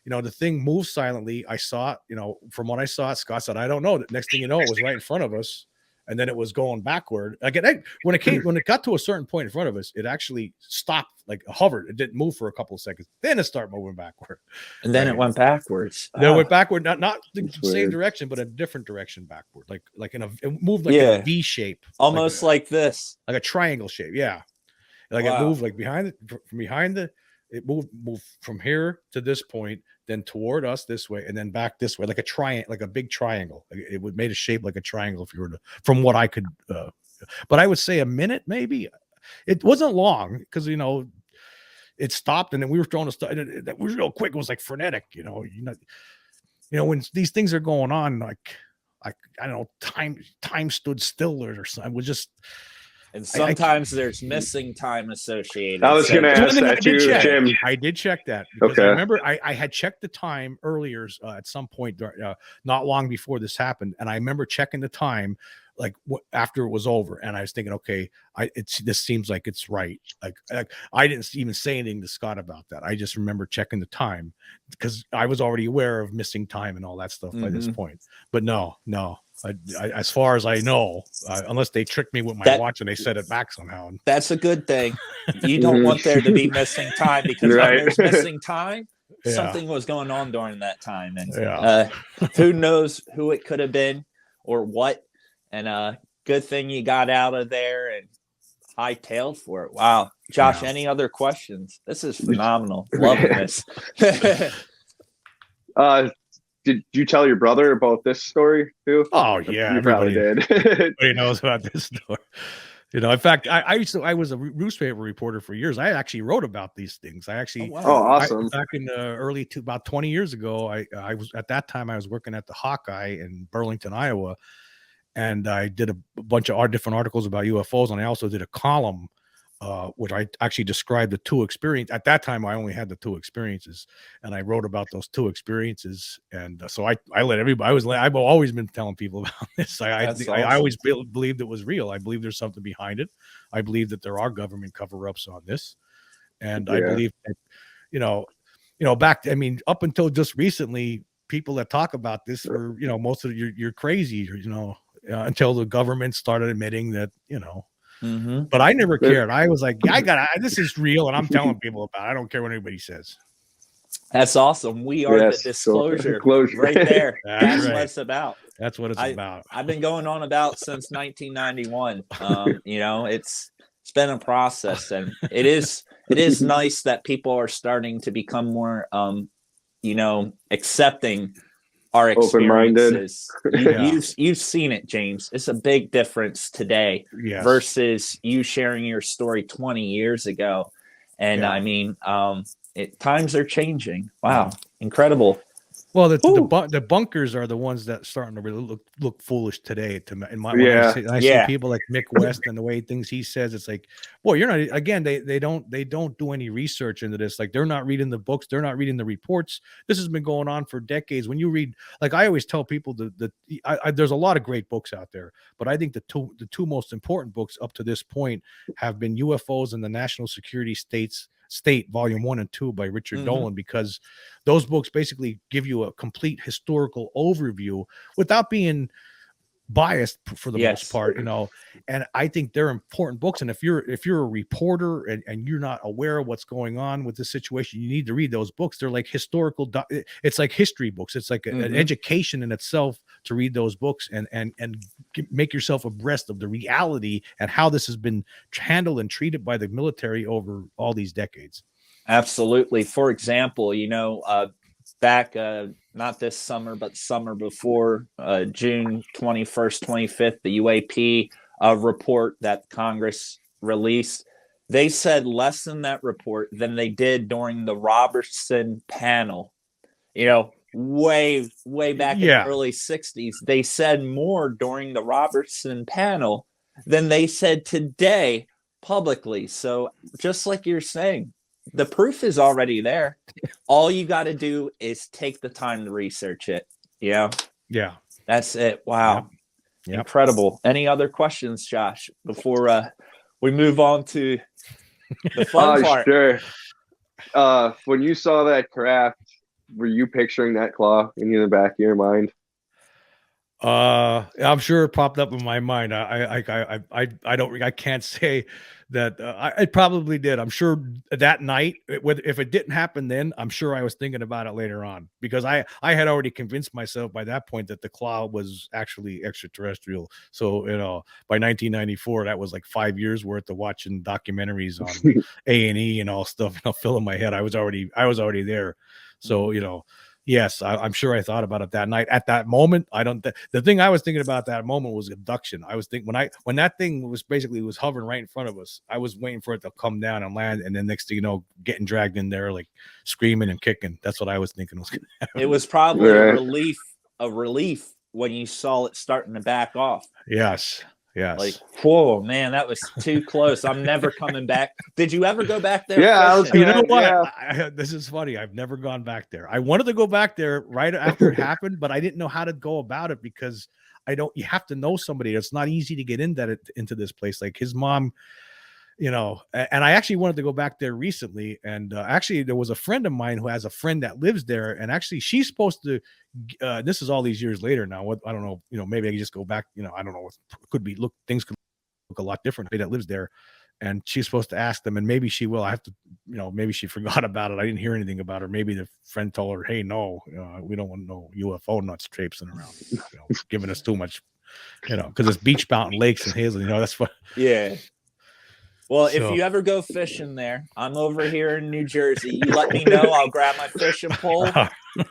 C: the thing moved silently. I saw it, from what I saw, Scott said, I don't know. The next thing you know, it was right in front of us. And then it was going backward. Again, when it got to a certain point in front of us, it actually stopped, like hovered. It didn't move for a couple of seconds. Then it started moving backward.
A: And then it went backwards.
C: Then it went backward, not the same direction, but a different direction backward. It moved like in a V shape.
A: Almost like this.
C: Like a triangle shape. Yeah. Like it moved like from behind it moved from here to this point, then toward us this way, and then back this way, like a triangle, like a big triangle. It would made a shape like a triangle if you were to, from what I could, but I would say a minute, maybe. It wasn't long because it stopped, and then we were throwing that was real quick. It was like frenetic, when these things are going on, like I don't know, time stood still or something. It was just.
A: And sometimes there's missing time associated.
B: I was going to ask that too, Jim.
C: I did check that. Because I remember I had checked the time earlier at some point, not long before this happened. And I remember checking the time like after it was over. And I was thinking, okay, this seems like it's right. Like I didn't even say anything to Scott about that. I just remember checking the time because I was already aware of missing time and all that stuff by this point. But no. I, as far as I know, unless they tricked me with my watch and they set it back somehow. That's
A: a good thing. You don't want there to be missing time because when there's missing time, something was going on during that time. And who knows who it could have been or what. And good thing you got out of there and hightailed for it. Wow. Josh, any other questions? This is phenomenal. Loving this.
B: Did you tell your brother about this story too?
C: Oh yeah,
B: you probably did.
C: Everybody knows about this story. In fact, I was a newspaper reporter for years. I actually wrote about these things. I actually,
B: awesome.
C: Back in about 20 years ago, I was at that time I was working at the Hawkeye in Burlington, Iowa, and I did a bunch of different articles about UFOs, and I also did a column. Which I actually described the two experiences. At that time, I only had the two experiences, and I wrote about those two experiences. And so I let everybody. I've always been telling people about this. I always believed it was real. I believe there's something behind it. I believe that there are government cover-ups on this, and I believe that back. I mean, up until just recently, people that talk about this were most of you're crazy. until the government started admitting that,
A: Mm-hmm.
C: but I never cared. I was like, this is real, and I'm telling people about it. I don't care what anybody says.
A: That's awesome. We are the disclosure right there. That's what it's about.
C: That's what it's about.
A: I've been going on about since 1991. It's been a process, and it is nice that people are starting to become more, accepting our experiences. You've seen it, James. It's a big difference today versus you sharing your story 20 years ago. And times are changing. Wow. Incredible.
C: Well, the bunkers are the ones that starting to really look foolish today. I see people like Mick West and the way things he says, it's like, well, you're not. Again, they don't do any research into this. Like, they're not reading the books, they're not reading the reports. This has been going on for decades. When you read, like I always tell people, there's a lot of great books out there, but I think the two most important books up to this point have been UFOs and the National Security State Volume 1 and 2 by Richard Dolan, because those books basically give you a complete historical overview without being biased for the most part, and I think they're important books. And if you're a reporter and you're not aware of what's going on with this situation, you need to read those books. They're like historical, it's like history books. It's like an education in itself to read those books and make yourself abreast of the reality and how this has been handled and treated by the military over all these decades.
A: Absolutely. For example, back not this summer, but summer before, June 21st, 25th, the UAP report that Congress released, they said less in that report than they did during the Robertson panel. Way back in the early 60s. They said more during the Robertson panel than they said today publicly. So just like you're saying, the proof is already there. All you got to do is take the time to research it. Yeah. That's it. Wow. Yep. Incredible. Any other questions, Josh, before we move on to the fun part?
B: Sure. When you saw that craft, were you picturing that claw in the back of your mind?
C: I'm sure it popped up in my mind. I can't say that I probably did. I'm sure that night, if it didn't happen then, I'm sure I was thinking about it later on, because I had already convinced myself by that point that the claw was actually extraterrestrial. So, by 1994, that was like 5 years worth of watching documentaries on A&E and all stuff, filling my head. I was already there. So, yes, I'm sure I thought about it that night. At that moment, the thing I was thinking about at that moment was abduction. I was thinking when that thing was hovering right in front of us, I was waiting for it to come down and land, and then next thing you know, getting dragged in there, like screaming and kicking. That's what I was thinking was gonna happen.
A: It was probably a relief when you saw it starting to back off.
C: Yes.
A: Like, whoa, man, that was too close. I'm never coming back. Did you ever go back there?
B: Yeah,
C: you know what? Yeah. This is funny. I've never gone back there. I wanted to go back there right after it happened, but I didn't know how to go about it, because you have to know somebody. It's not easy to get into this place. Like his mom, and I actually wanted to go back there recently. And actually there was a friend of mine who has a friend that lives there. And actually she's supposed to, this is all these years later now. I don't know, maybe I can just go back, I don't know. Things could look a lot different. That lives there. And she's supposed to ask them, and maybe she will. I have to, maybe she forgot about it. I didn't hear anything about her. Maybe the friend told her, hey, no, we don't want no UFO nuts traipsing around, giving us too much, because it's beach mountain lakes and Hazel, that's what.
A: Yeah. Well, if you ever go fishing there, I'm over here in New Jersey. You let me know. I'll grab my fishing pole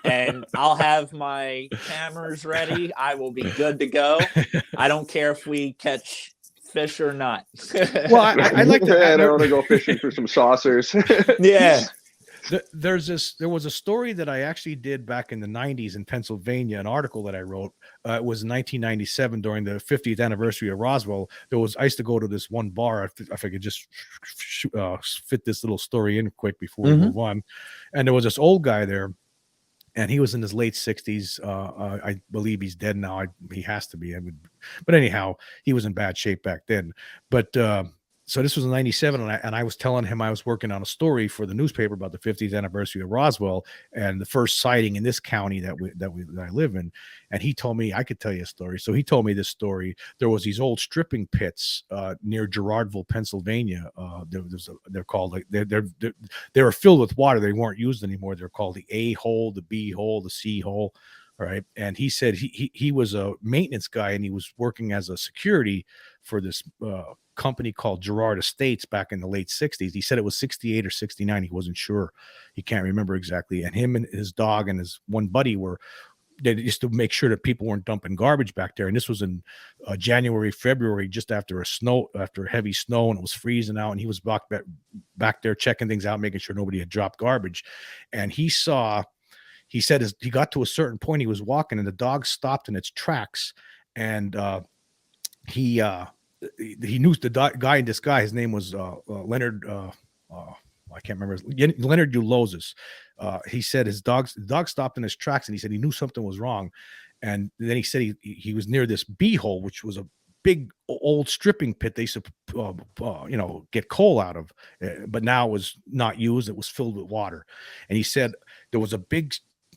A: and I'll have my cameras ready. I will be good to go. I don't care if we catch fish or not.
C: Well, I like to.
B: I don't want to go fishing for some saucers.
A: Yeah.
C: There was a story that I actually did back in the 90s in Pennsylvania, an article that I wrote. It was in 1997 during the 50th anniversary of Roswell. I used to go to this one bar. If I could just fit this little story in quick before we move on. And there was this old guy there, and he was in his late 60s. I believe he's dead now. He has to be. But anyhow, he was in bad shape back then. But so this was in 97, and I was telling him I was working on a story for the newspaper about the 50th anniversary of Roswell and the first sighting in this county that I live in. And he told me I could tell you a story. So he told me this story. There was these old stripping pits near Girardville, Pennsylvania. They're called, like, they were filled with water. They weren't used anymore. They're called the A hole, the B hole, the C hole. All right. And he said he was a maintenance guy, and he was working as a security for this company called Girard Estates back in the late 60s. He said it was 68 or 69. He wasn't sure. He can't remember exactly. And him and his dog and his one buddy they just to make sure that people weren't dumping garbage back there. And this was in January, February, just after heavy snow, and it was freezing out. And he was back there checking things out, making sure nobody had dropped garbage. And he said he got to a certain point, he was walking, and the dog stopped in its tracks. And he knew the guy in disguise. His name was Leonard. I can't remember. Leonard Ulozis. He said the dog stopped in his tracks, and he said he knew something was wrong. And then he said he was near this B hole, which was a big old stripping pit they used to get coal out of, but now it was not used. It was filled with water. And he said there was a big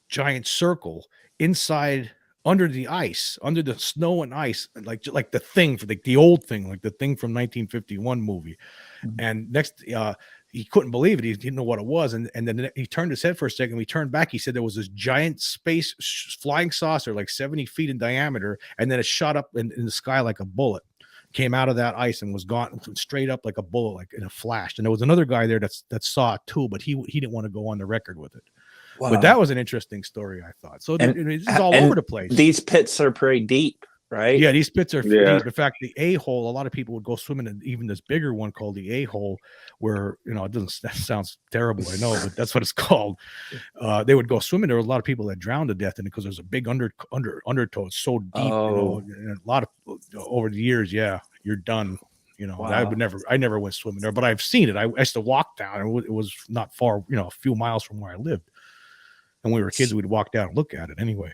C: giant circle inside, under the ice, under the snow and ice, like the thing, for the old thing, like the thing from 1951 movie. Mm-hmm. And next, he couldn't believe it. He didn't know what it was. And then he turned his head for a second. We turned back. He said there was this giant space flying saucer, like 70 feet in diameter. And then it shot up in the sky like a bullet, came out of that ice and was gone straight up like a bullet, like in a flash. And there was another guy there that saw it too, but he didn't want to go on the record with it. Wow. But that was an interesting story, I thought. So this is all over the place.
A: These pits are pretty deep, right?
C: Yeah, these pits are deep. In fact, the A hole, a lot of people would go swimming in even this bigger one called the A hole, where, that sounds terrible, I know, but that's what it's called. They would go swimming. There were a lot of people that drowned to death in it because there's a big undertow. It's so deep, and a lot of over the years, you're done. Wow. I never went swimming there, but I've seen it. I used to walk down, and it was not far, a few miles from where I lived. And when we were kids, we'd walk down and look at it anyway.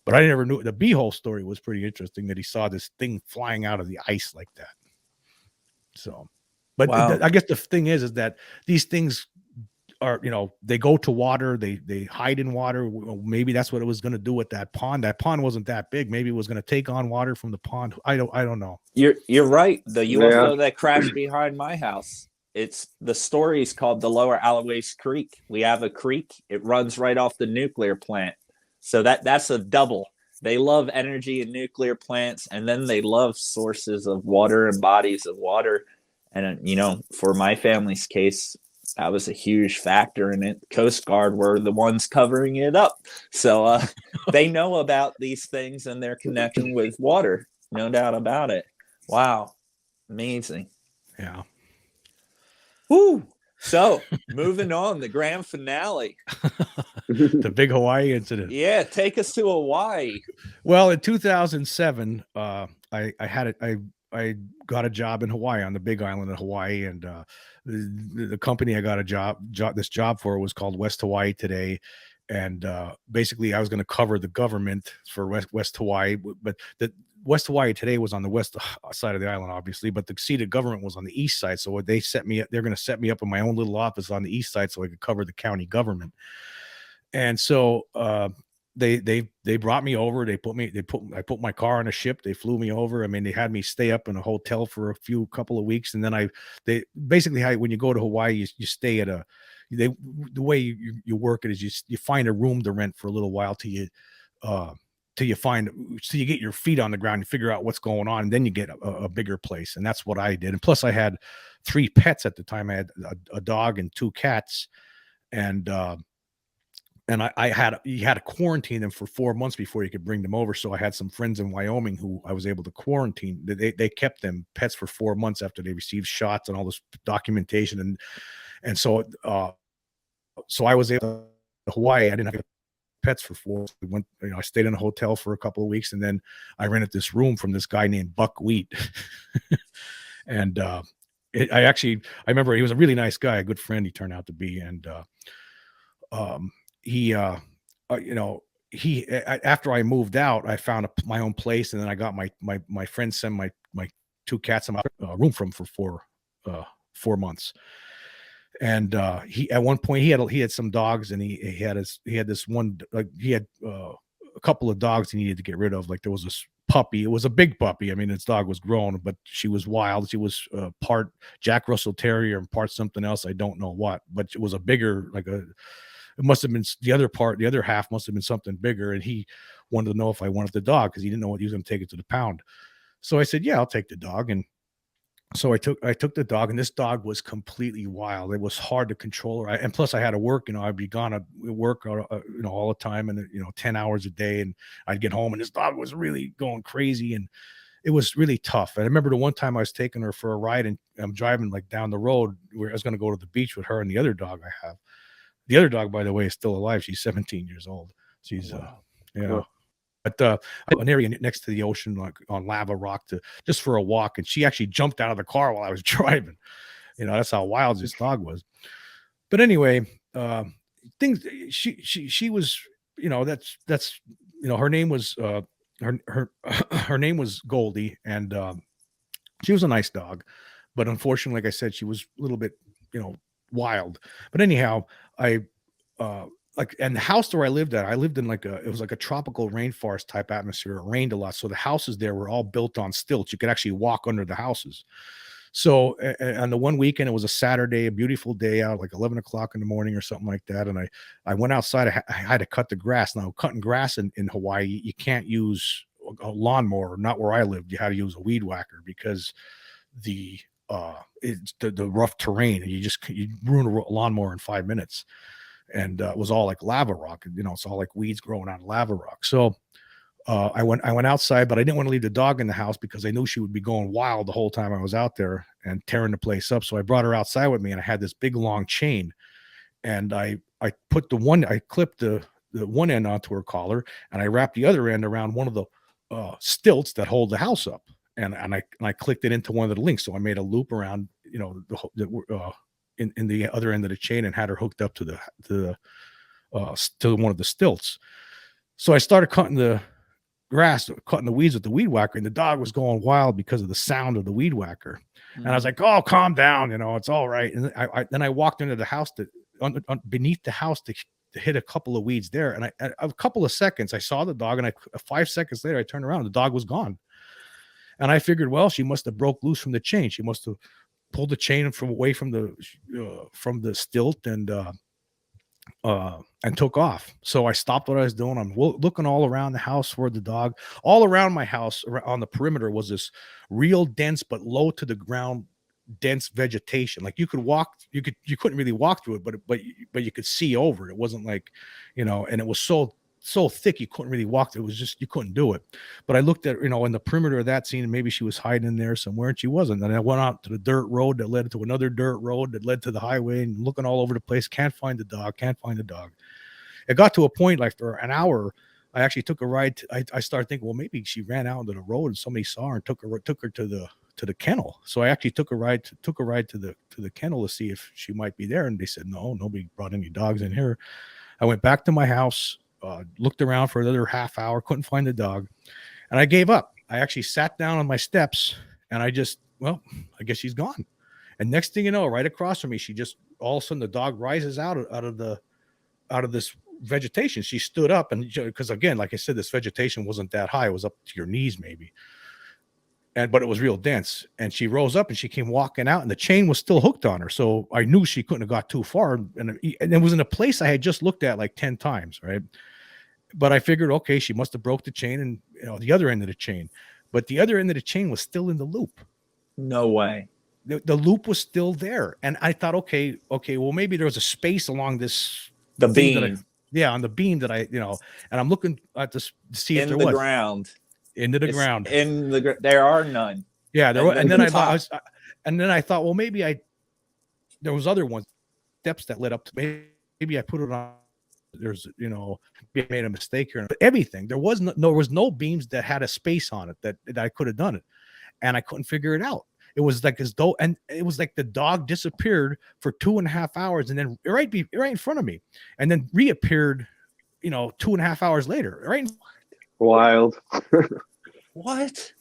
C: But I never knew. The B-hole story was pretty interesting, that he saw this thing flying out of the ice like that. So, but wow. I guess the thing is that these things are, they go to water, they hide in water. Maybe that's what it was going to do with that pond. That pond wasn't that big. Maybe it was going to take on water from the pond. I don't know.
A: You're right. The UFO that crashed behind my house. The story is called the Lower Alloways Creek. We have a creek. It runs right off the nuclear plant. So that's a double. They love energy in nuclear plants, and then they love sources of water and bodies of water. And, for my family's case, that was a huge factor in it. Coast Guard were the ones covering it up. So they know about these things and their connection with water. No doubt about it. Wow. Amazing.
C: Yeah.
A: Woo! So, moving on, the grand finale.
C: The big Hawaii incident.
A: Yeah, take us to Hawaii.
C: Well, in 2007, I got a job in Hawaii, on the Big Island of Hawaii, and the company I got this job for was called West Hawaii Today. And basically, I was going to cover the government for West Hawaii, but the West Hawaii Today was on the west side of the island, obviously, but the seat of government was on the east side. So they're going to set me up in my own little office on the east side so I could cover the county government. And so they brought me over. I put my car on a ship. They flew me over. I mean, they had me stay up in a hotel for a couple of weeks, and then when you go to Hawaii, you stay at the way you work it is you find a room to rent for a little while till you get your feet on the ground and figure out what's going on, and then you get a bigger place. And that's what I did. And plus I had 3 pets at the time. I had a dog and 2 cats, and you had to quarantine them for 4 months before you could bring them over. So I had some friends in Wyoming who I was able to quarantine. They kept them pets for 4 months after they received shots and all this documentation. And so I was able to Hawaii. I didn't have pets for 4. We went, I stayed in a hotel for a couple of weeks, and then I rented this room from this guy named Buck Wheat. And I remember he was a really nice guy, a good friend he turned out to be. And after I moved out, I found my own place, and then I got my friend sent my 2 cats a room for 4 months. And he at one point he had some dogs, and he had this one, like he had a couple of dogs he needed to get rid of. Like there was this puppy. It was a big puppy. I mean, its dog was grown, but she was wild. She was part Jack Russell Terrier and part something else. I don't know what, but it was a bigger, it must have been the other half must have been something bigger. And he wanted to know if I wanted the dog because he didn't know what he was going to take it to the pound. So I said, yeah, I'll take the dog. And so I took the dog, and this dog was completely wild. It was hard to control her. And plus I had to work, I'd be gone at work, all the time, and 10 hours a day. And I'd get home and this dog was really going crazy, and it was really tough. And I remember the one time I was taking her for a ride, and I'm driving like down the road where I was going to go to the beach with her and the other dog I have. The other dog, by the way, is still alive. She's 17 years old. She's,
B: Wow.
C: But an area next to the ocean, like on Lava Rock, just for a walk. And she actually jumped out of the car while I was driving. That's how wild this dog was. But anyway, she was, that's her name was her name was Goldie, and she was a nice dog. But unfortunately, like I said, she was a little bit, wild. But anyhow, and the house where I lived in it was like a tropical rainforest type atmosphere. It rained a lot. So the houses there were all built on stilts. You could actually walk under the houses. So on the one weekend, it was a Saturday, a beautiful day out, like 11 o'clock in the morning or something like that. And I went outside. I had to cut the grass. Now, cutting grass in Hawaii, you can't use a lawnmower. Not where I lived. You had to use a weed whacker because it's the rough terrain, and you ruin a lawnmower in 5 minutes. And it was all like lava rock, it's all like weeds growing out of lava rock. So I went outside, but I didn't want to leave the dog in the house because I knew she would be going wild the whole time I was out there and tearing the place up. So I brought her outside with me, and I had this big long chain, and I clipped the one end onto her collar, and I wrapped the other end around one of the stilts that hold the house up, and I clicked it into one of the links. So I made a loop around, in the other end of the chain, and had her hooked up to one of the stilts. So I started cutting the weeds with the weed whacker, and the dog was going wild because of the sound of the weed whacker. And I was like, "Oh, calm down, it's all right." And then I walked into the house beneath the house to hit a couple of weeds there. And a couple of seconds, I saw the dog, and 5 seconds later, I turned around, and the dog was gone. And I figured, well, she must have broke loose from the chain. She must have pulled the chain away from the stilt and took off. So I stopped what I was doing. I'm looking all around the house for the dog. All around my house, on the perimeter, was this real dense but low to the ground dense vegetation. Like you couldn't really walk through it, but you could see over it. It wasn't like, and it was so thick you couldn't really walk. It was just, you couldn't do it. But I looked at, in the perimeter of that scene, and maybe she was hiding in there somewhere, and she wasn't. And I went out to the dirt road that led to another dirt road that led to the highway, and looking all over the place, can't find the dog. It got to a point, like for an hour, I actually took a ride. I started thinking, well, maybe she ran out into the road and somebody saw her and took her to the kennel. So I actually took a ride to the kennel to see if she might be there. And they said, no, nobody brought any dogs in here. I went back to my house, looked around for another half hour, couldn't find the dog, and I gave up. I actually sat down on my steps, and I guess she's gone. And next thing you know, right across from me, she just, all of a sudden, the dog rises out of this vegetation. She stood up, and because again, like I said, this vegetation wasn't that high. It was up to your knees maybe. But it was real dense, and she rose up and she came walking out, and the chain was still hooked on her. So I knew she couldn't have got too far. And it was in a place I had just looked at like 10 times. Right. But I figured, okay, she must've broke the chain and, the other end of the chain, but the other end of the chain was still in the loop.
A: No way.
C: The loop was still there. And I thought, okay, well, maybe there was a space along
A: the beam.
C: On the beam that and I'm looking at this to see if there was
A: ground.
C: Into the ground.
A: There are none.
C: Yeah, there was, and then I thought, well, maybe there was other ones, steps that led up to, maybe I put it on. There's, I made a mistake here. But everything, there was no beams that had a space on it that I could have done it, and I couldn't figure it out. It was like as though, and it was like the dog disappeared for 2.5 hours, and then right in front of me, and then reappeared, 2.5 hours later. Right.
B: Wild.
A: What?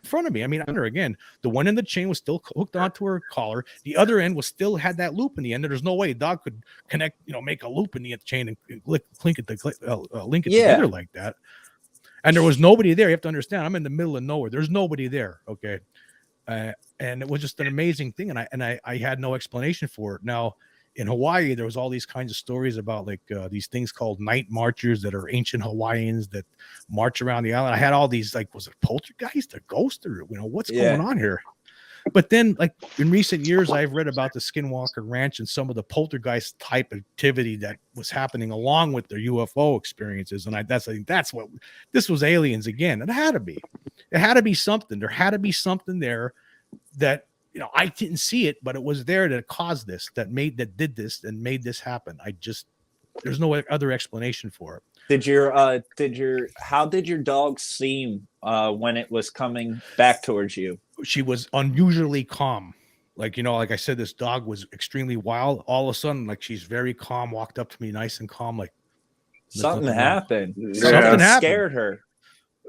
C: in front of me. I mean, under again, the one end of the chain was still hooked onto her collar. The other end was still had that loop in the end. And there's no way a dog could connect, make a loop in the chain and link it together like that. And there was nobody there. You have to understand, I'm in the middle of nowhere. There's nobody there. Okay. And it was just an amazing thing. And I had no explanation for it. Now, in Hawaii, there was all these kinds of stories about like these things called night marchers that are ancient Hawaiians that march around the island. I had all these, like, was it poltergeist, a ghost, or what's going on here? But then, like, in recent years, I've read about the Skinwalker Ranch and some of the poltergeist type activity that was happening along with their UFO experiences. And I think that's what this was, aliens again. It had to be. It had to be something. There had to be something there that, I didn't see it, but it was there that caused this, that did this and made this happen. There's no other explanation for it.
A: How did your dog seem when it was coming back towards you?
C: She was unusually calm. Like, like I said, this dog was extremely wild. All of a sudden, like, she's very calm, walked up to me nice and calm, like
A: something happened.
C: Something happened.
A: Scared her.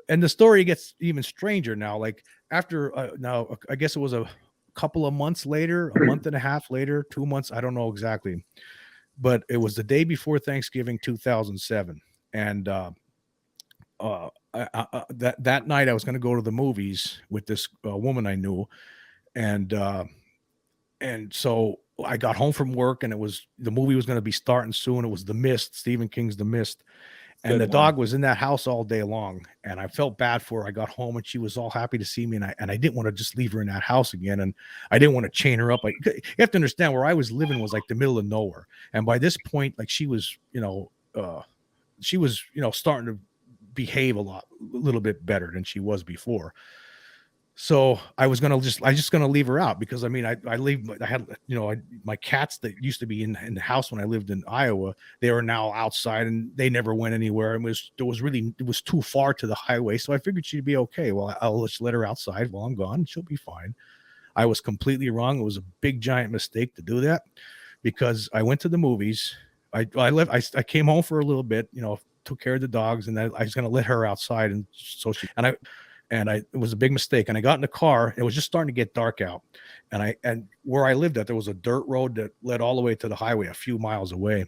C: And the story gets even stranger now. Like, after now, I guess it was a couple of months later, a month and a half later, 2 months, I don't know exactly, but it was the day before Thanksgiving 2007. And that night I was going to go to the movies with this woman I knew, and so I got home from work, and the movie was going to be starting soon. It was The Mist, Stephen King's The Mist. And the dog was in that house all day long, and I felt bad for her. I got home and she was all happy to see me, and I didn't want to just leave her in that house again, and I didn't want to chain her up. You have to understand, where I was living was like the middle of nowhere, and by this point, like, she was, starting to behave a little bit better than she was before. So I was just gonna leave her out, because I had my cats that used to be in the house when I lived in Iowa, they are now outside and they never went anywhere. It was too far to the highway, so I figured she'd be okay. Well, I'll just let her outside while I'm gone. She'll be fine. I was completely wrong. It was a big giant mistake to do that, because I went to the movies. I came home for a little bit, took care of the dogs, and then I was gonna let her outside, and so it was a big mistake. And I got in the car. It was just starting to get dark out. And where I lived at, there was a dirt road that led all the way to the highway a few miles away.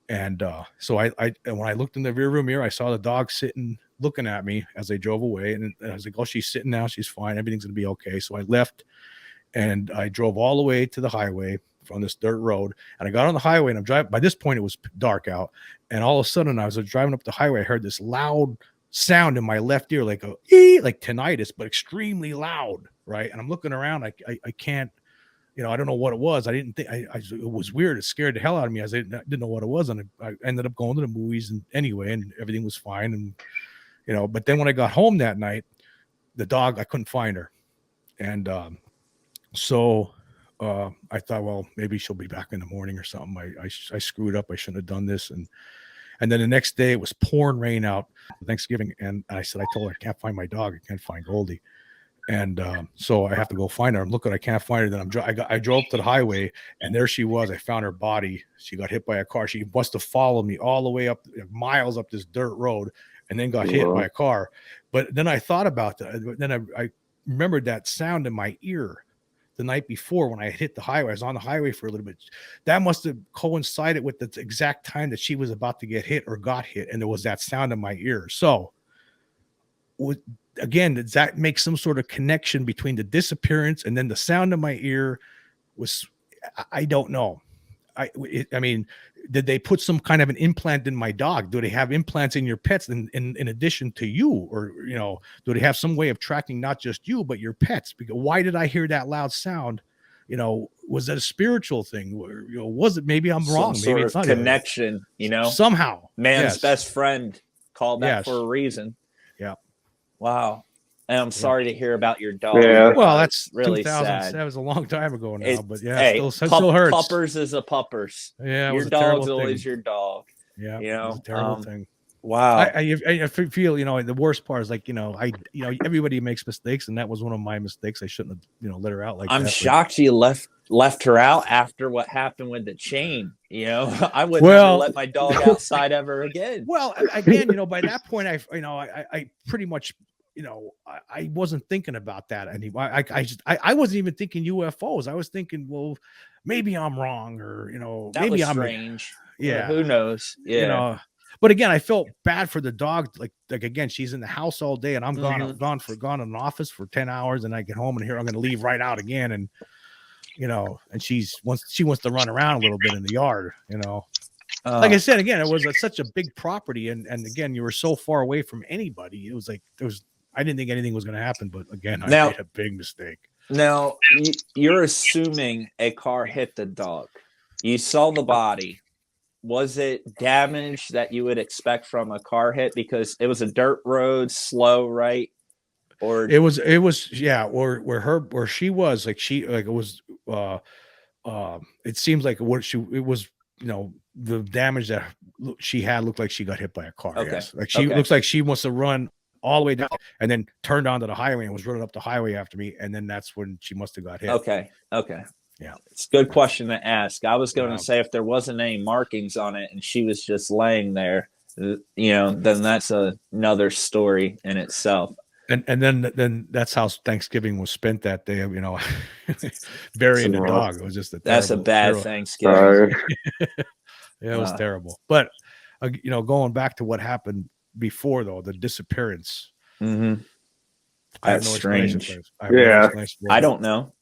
C: And so when I looked in the rearview mirror, I saw the dog sitting, looking at me as they drove away. And I was like, oh, she's sitting now. She's fine. Everything's going to be okay. So I left, and I drove all the way to the highway from this dirt road. And I got on the highway, and I'm driving. By this point, it was dark out. And all of a sudden, I was driving up the highway. I heard this loud sound in my left ear, like like tinnitus, but extremely loud, right? And I'm looking around, I can't, I don't know what it was. I didn't think it was weird. It scared the hell out of me. I didn't know what it was, and I ended up going to the movies anyway, and everything was fine. And but then when I got home that night, the dog, I couldn't find her, and so I thought, well, maybe she'll be back in the morning or something. I screwed up. I shouldn't have done this. And then the next day, it was pouring rain out, Thanksgiving. And I told her, I can't find my dog. I can't find Goldie. And so I have to go find her. I'm looking, I can't find her. Then I drove to the highway, and there she was. I found her body. She got hit by a car. She must have followed me all the way up, miles up this dirt road, and then got hit by a car. But then I thought about that. Then I remembered that sound in my ear the night before when I hit the highway. I was on the highway for a little bit. That must have coincided with the exact time that she was about to get hit or got hit, and there was that sound in my ear. So again, does that make some sort of connection between the disappearance and then the sound in my ear? I don't know. I mean, did they put some kind of an implant in my dog? Do they have implants in your pets in addition to you? Or, do they have some way of tracking not just you, but your pets? Because why did I hear that loud sound? Was that a spiritual thing? Or, was it, maybe I'm wrong. Maybe it's not
A: connection,
C: somehow.
A: Man's best friend called that for a reason.
C: Yeah.
A: Wow. And I'm sorry to hear about your dog.
B: Yeah.
C: Well, that's
A: really
C: 2000.
A: sad.
C: That was a long time ago now, but yeah,
A: hey,
C: still hurts.
A: Puppers is a puppers.
C: Yeah,
A: your dog's always your dog.
C: Yeah, it was a terrible thing.
A: Wow.
C: I feel, the worst part is like, everybody makes mistakes, and that was one of my mistakes. I shouldn't have, let her out like that.
A: I'm shocked you left her out after what happened with the chain. I wouldn't never let my dog outside ever again.
C: Well, again, by that point, I pretty much I wasn't thinking about that anymore. I wasn't even thinking UFOs. I was thinking, well, maybe I'm wrong, or
A: That
C: maybe
A: was
C: I'm
A: strange.
C: yeah,
A: Who knows? Yeah.
C: But again, I felt bad for the dog. Like again, she's in the house all day, and I'm
A: Mhm.
C: gone in the office for 10 hours, and I get home and here I'm going to leave right out again, and and she wants to run around a little bit in the yard. Like I said, again, it was such a big property, and again, you were so far away from anybody. It was like I didn't think anything was going to happen, but again, I made a big mistake.
A: Now you're assuming a car hit the dog. You saw the body. Was it damage that you would expect from a car hit because it was a dirt road, slow, right? Or
C: it was yeah, where she was like it was it seems like it was the damage that she had looked like she got hit by a car.
A: Okay.
C: Yes, like she looks like she must have run all the way down and then turned onto the highway and was running up the highway after me, and then that's when she must have got hit.
A: Okay.
C: Yeah,
A: it's a good question to ask. I was going to say if there wasn't any markings on it and she was just laying there, then that's another story in itself.
C: And then that's how Thanksgiving was spent that day. Burying the dog. It was just
A: that's a bad Thanksgiving.
C: Yeah, it was terrible. But going back to what happened before, though, the disappearance.
A: Mm-hmm.
C: That's
A: strange.
C: I
A: don't know.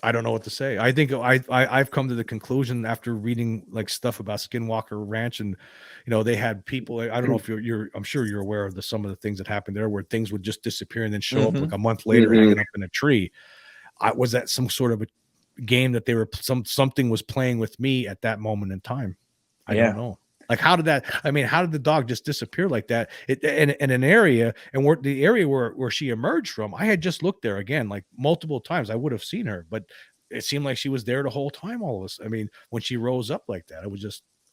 C: I don't know what to say. I think I've come to the conclusion after reading like stuff about Skinwalker Ranch, and they had people. I don't know if I'm sure you're aware of some of the things that happened there, where things would just disappear and then show up like a month later, hanging up in a tree. Was that some sort of a game that they were something was playing with me at that moment in time? I don't know. Like, how did the dog just disappear like that? In an area, and the area where she emerged from, I had just looked there again, like multiple times. I would have seen her, but it seemed like she was there the whole time. All of us. When she rose up like that, it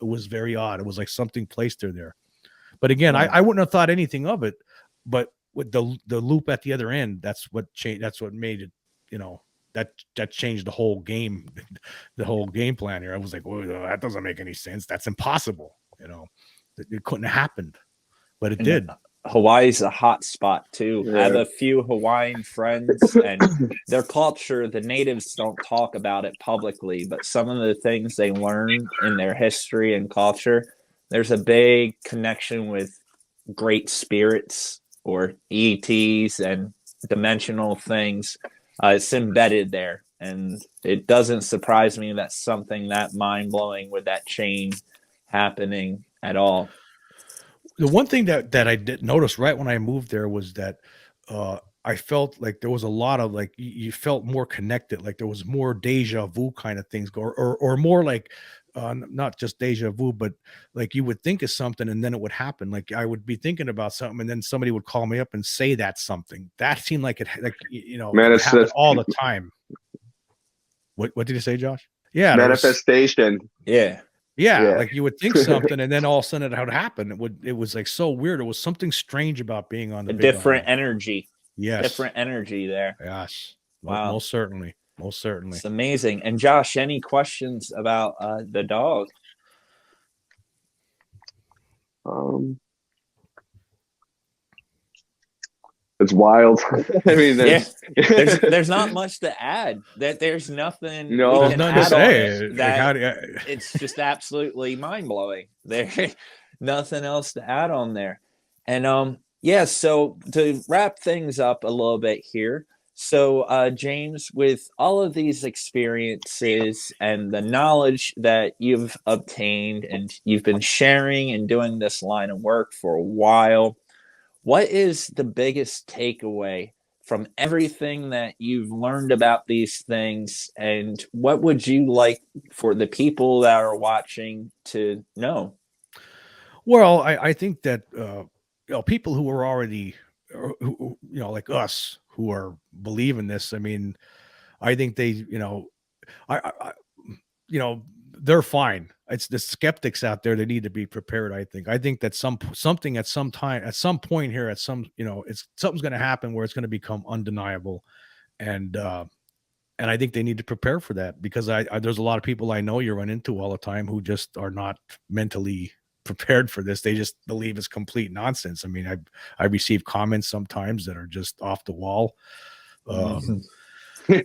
C: was very odd. It was like something placed her there. But again, I wouldn't have thought anything of it. But with the loop at the other end, that's what changed. That's what made it. That changed the whole game, the whole game plan here. I was like, well, that doesn't make any sense. That's impossible. It couldn't have happened, but it did.
A: Hawaii's a hot spot too. I have a few Hawaiian friends, and their culture, the natives don't talk about it publicly, but some of the things they learn in their history and culture, there's a big connection with great spirits or ETs and dimensional things. It's embedded there, and it doesn't surprise me that something that mind-blowing with that chain happening at all.
C: The one thing that I did notice right when I moved there was that I felt like there was a lot of like you felt more connected, like there was more deja vu kind of things, or more like not just deja vu, but like you would think of something and then it would happen. Like I would be thinking about something and then somebody would call me up and say that something. That seemed like it happened all the time. What did you say, Josh? Yeah,
B: manifestation.
C: Yeah, like you would think something, and then all of a sudden it would happen. It was like so weird. It was something strange about being on the
A: different energy.
C: Yes,
A: different energy there.
C: Yes,
A: wow,
C: most certainly.
A: It's amazing. And Josh, any questions about the dog?
B: It's wild.
A: There's not much to add. There's nothing.
C: There's nothing to say.
A: It's just absolutely mind blowing. There's nothing else to add on there. And so to wrap things up a little bit here. So James, with all of these experiences and the knowledge that you've obtained, and you've been sharing and doing this line of work for a while, what is the biggest takeaway from everything that you've learned about these things? And what would you like for the people that are watching to know?
C: Well, I think that, people who are already, who, like us who are believing this, I think they, they're fine. It's the skeptics out there that need to be prepared. I think that something at some time, at some point here, something's going to happen where it's going to become undeniable. And I think they need to prepare for that, because there's a lot of people I know you run into all the time who just are not mentally prepared for this. They just believe it's complete nonsense. I mean, I receive comments sometimes that are just off the wall.
B: We-
A: I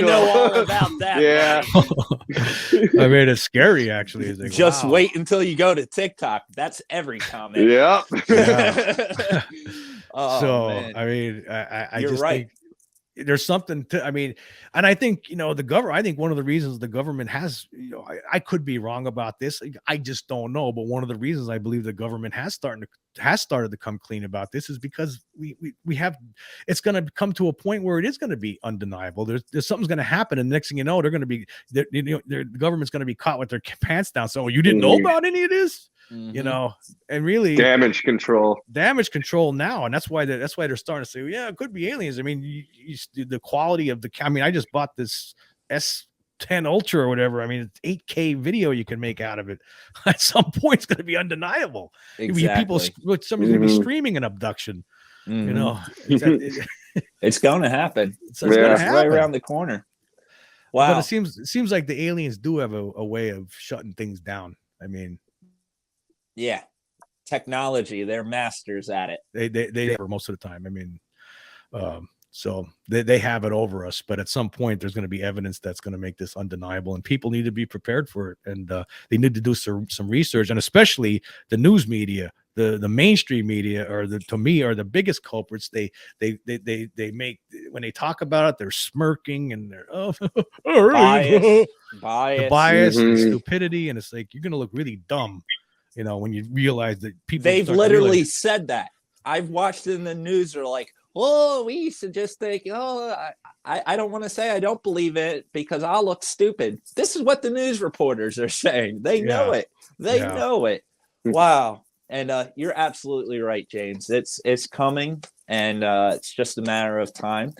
A: know all about that.
B: Yeah.
C: I mean, it's scary actually. It's like,
A: Just
C: wow.
A: wait until you go to TikTok. That's every comment.
B: Yep.
C: Yeah.
A: Oh,
C: So
A: man.
C: I mean, I
A: You're
C: just
A: right.
C: think there's something to, I mean, and I think, the government, I think one of the reasons the government has, I could be wrong about this. I just don't know. But one of the reasons I believe the government has started to come clean about this is because we have, it's going to come to a point where it is going to be undeniable. There's something's going to happen. And next thing you know, they're going to be, the government's going to be caught with their pants down. So you didn't know about any of this? And really
B: damage control
C: now, and that's why they're starting to say, yeah, it could be aliens. I mean, the quality of I mean, I just bought this S10 Ultra or whatever. I mean, it's 8K video you can make out of it. At some point, it's going to be undeniable.
A: Exactly.
C: Somebody's going to be streaming an abduction.
A: It's going to happen. It's
C: gonna
A: right around the corner. Wow.
C: But it seems like the aliens do have a way of shutting things down. I mean,
A: yeah, technology, they're masters at it.
C: They for most of the time. I mean, so they have it over us, but at some point there's going to be evidence that's going to make this undeniable, and people need to be prepared for it, and they need to do some research, and especially the news media, the mainstream media, to me are the biggest culprits. They make, when they talk about it, they're smirking and they're bias and stupidity, and it's like, you're going to look really dumb, when you realize that people.
A: They've literally said that. I've watched in the news. They're like, "Oh, we used to just think, I don't want to say I don't believe it because I'll look stupid." This is what the news reporters are saying. They know it. They know it. Wow. And you're absolutely right, James. It's coming, and it's just a matter of time.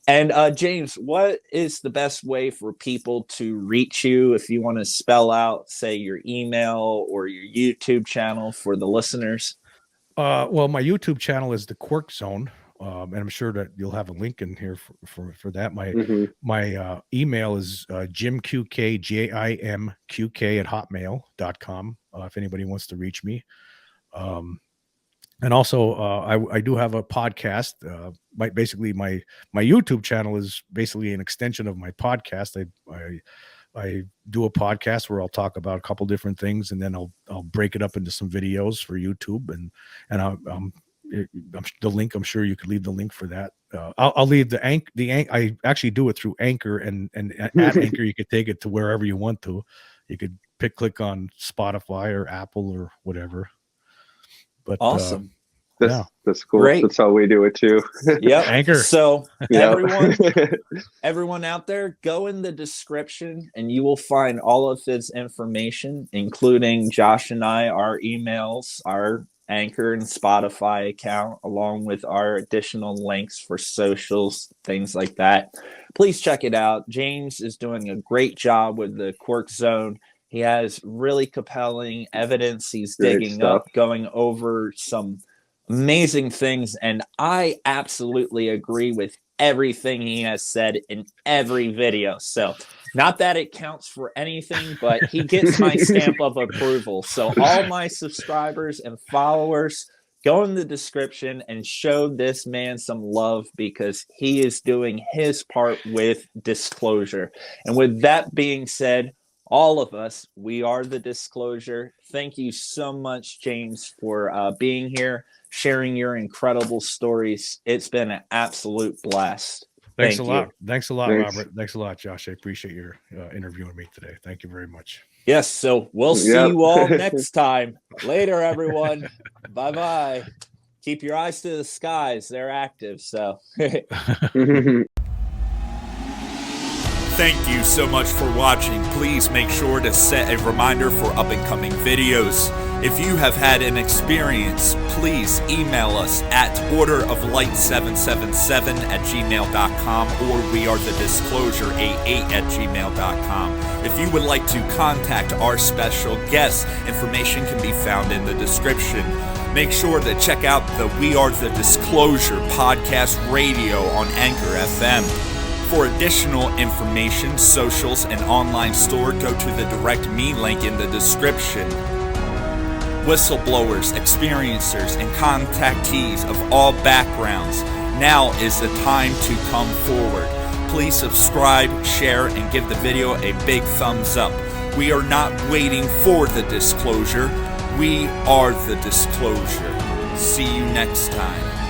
A: And James, what is the best way for people to reach you if you want to spell out, say, your email or your YouTube channel for the listeners?
C: Well, my YouTube channel is the Quirk Zone, and I'm sure that you'll have a link in here for that. My email is JimQK, JIMQK @hotmail.com. If anybody wants to reach me. And also, I do have a podcast. My YouTube channel is basically an extension of my podcast. I do a podcast where I'll talk about a couple different things, and then I'll break it up into some videos for YouTube, and the link. I'm sure you could leave the link for that. I'll leave the I actually do it through Anchor, and at Anchor you could take it to wherever you want to. You could click on Spotify or Apple or whatever. But
A: awesome.
B: That's cool.
A: Great.
B: That's how we do it too.
A: Yeah.
C: Anchor.
A: So everyone out there, go in the description and you will find all of his information, including Josh and our emails, our Anchor and Spotify account, along with our additional links for socials, things like that. Please check it out. James is doing a great job with the Quirk Zone. He has really compelling evidence. He's digging up, going over some amazing things. And I absolutely agree with everything he has said in every video. So not that it counts for anything, but he gets my stamp of approval. So all my subscribers and followers, go in the description and show this man some love, because he is doing his part with disclosure. And with that being said, all of us, we are the disclosure. Thank you so much, James, for being here, sharing your incredible stories. It's been an absolute blast.
C: Thanks a lot. Thanks a lot, Robert. Thanks a lot, Josh. I appreciate your interviewing me today. Thank you very much.
A: Yes. So we'll see you all next time. Later, everyone. Bye-bye. Keep your eyes to the skies. They're active. So.
D: Thank you so much for watching. Please make sure to set a reminder for up-and-coming videos. If you have had an experience, please email us at orderoflight777@gmail.com or wearethedisclosure88@gmail.com. If you would like to contact our special guests, information can be found in the description. Make sure to check out the We Are the Disclosure podcast radio on Anchor FM. For additional information, socials, and online store, go to the direct me link in the description. Whistleblowers, experiencers, and contactees of all backgrounds, now is the time to come forward. Please subscribe, share, and give the video a big thumbs up. We are not waiting for the disclosure. We are the disclosure. See you next time.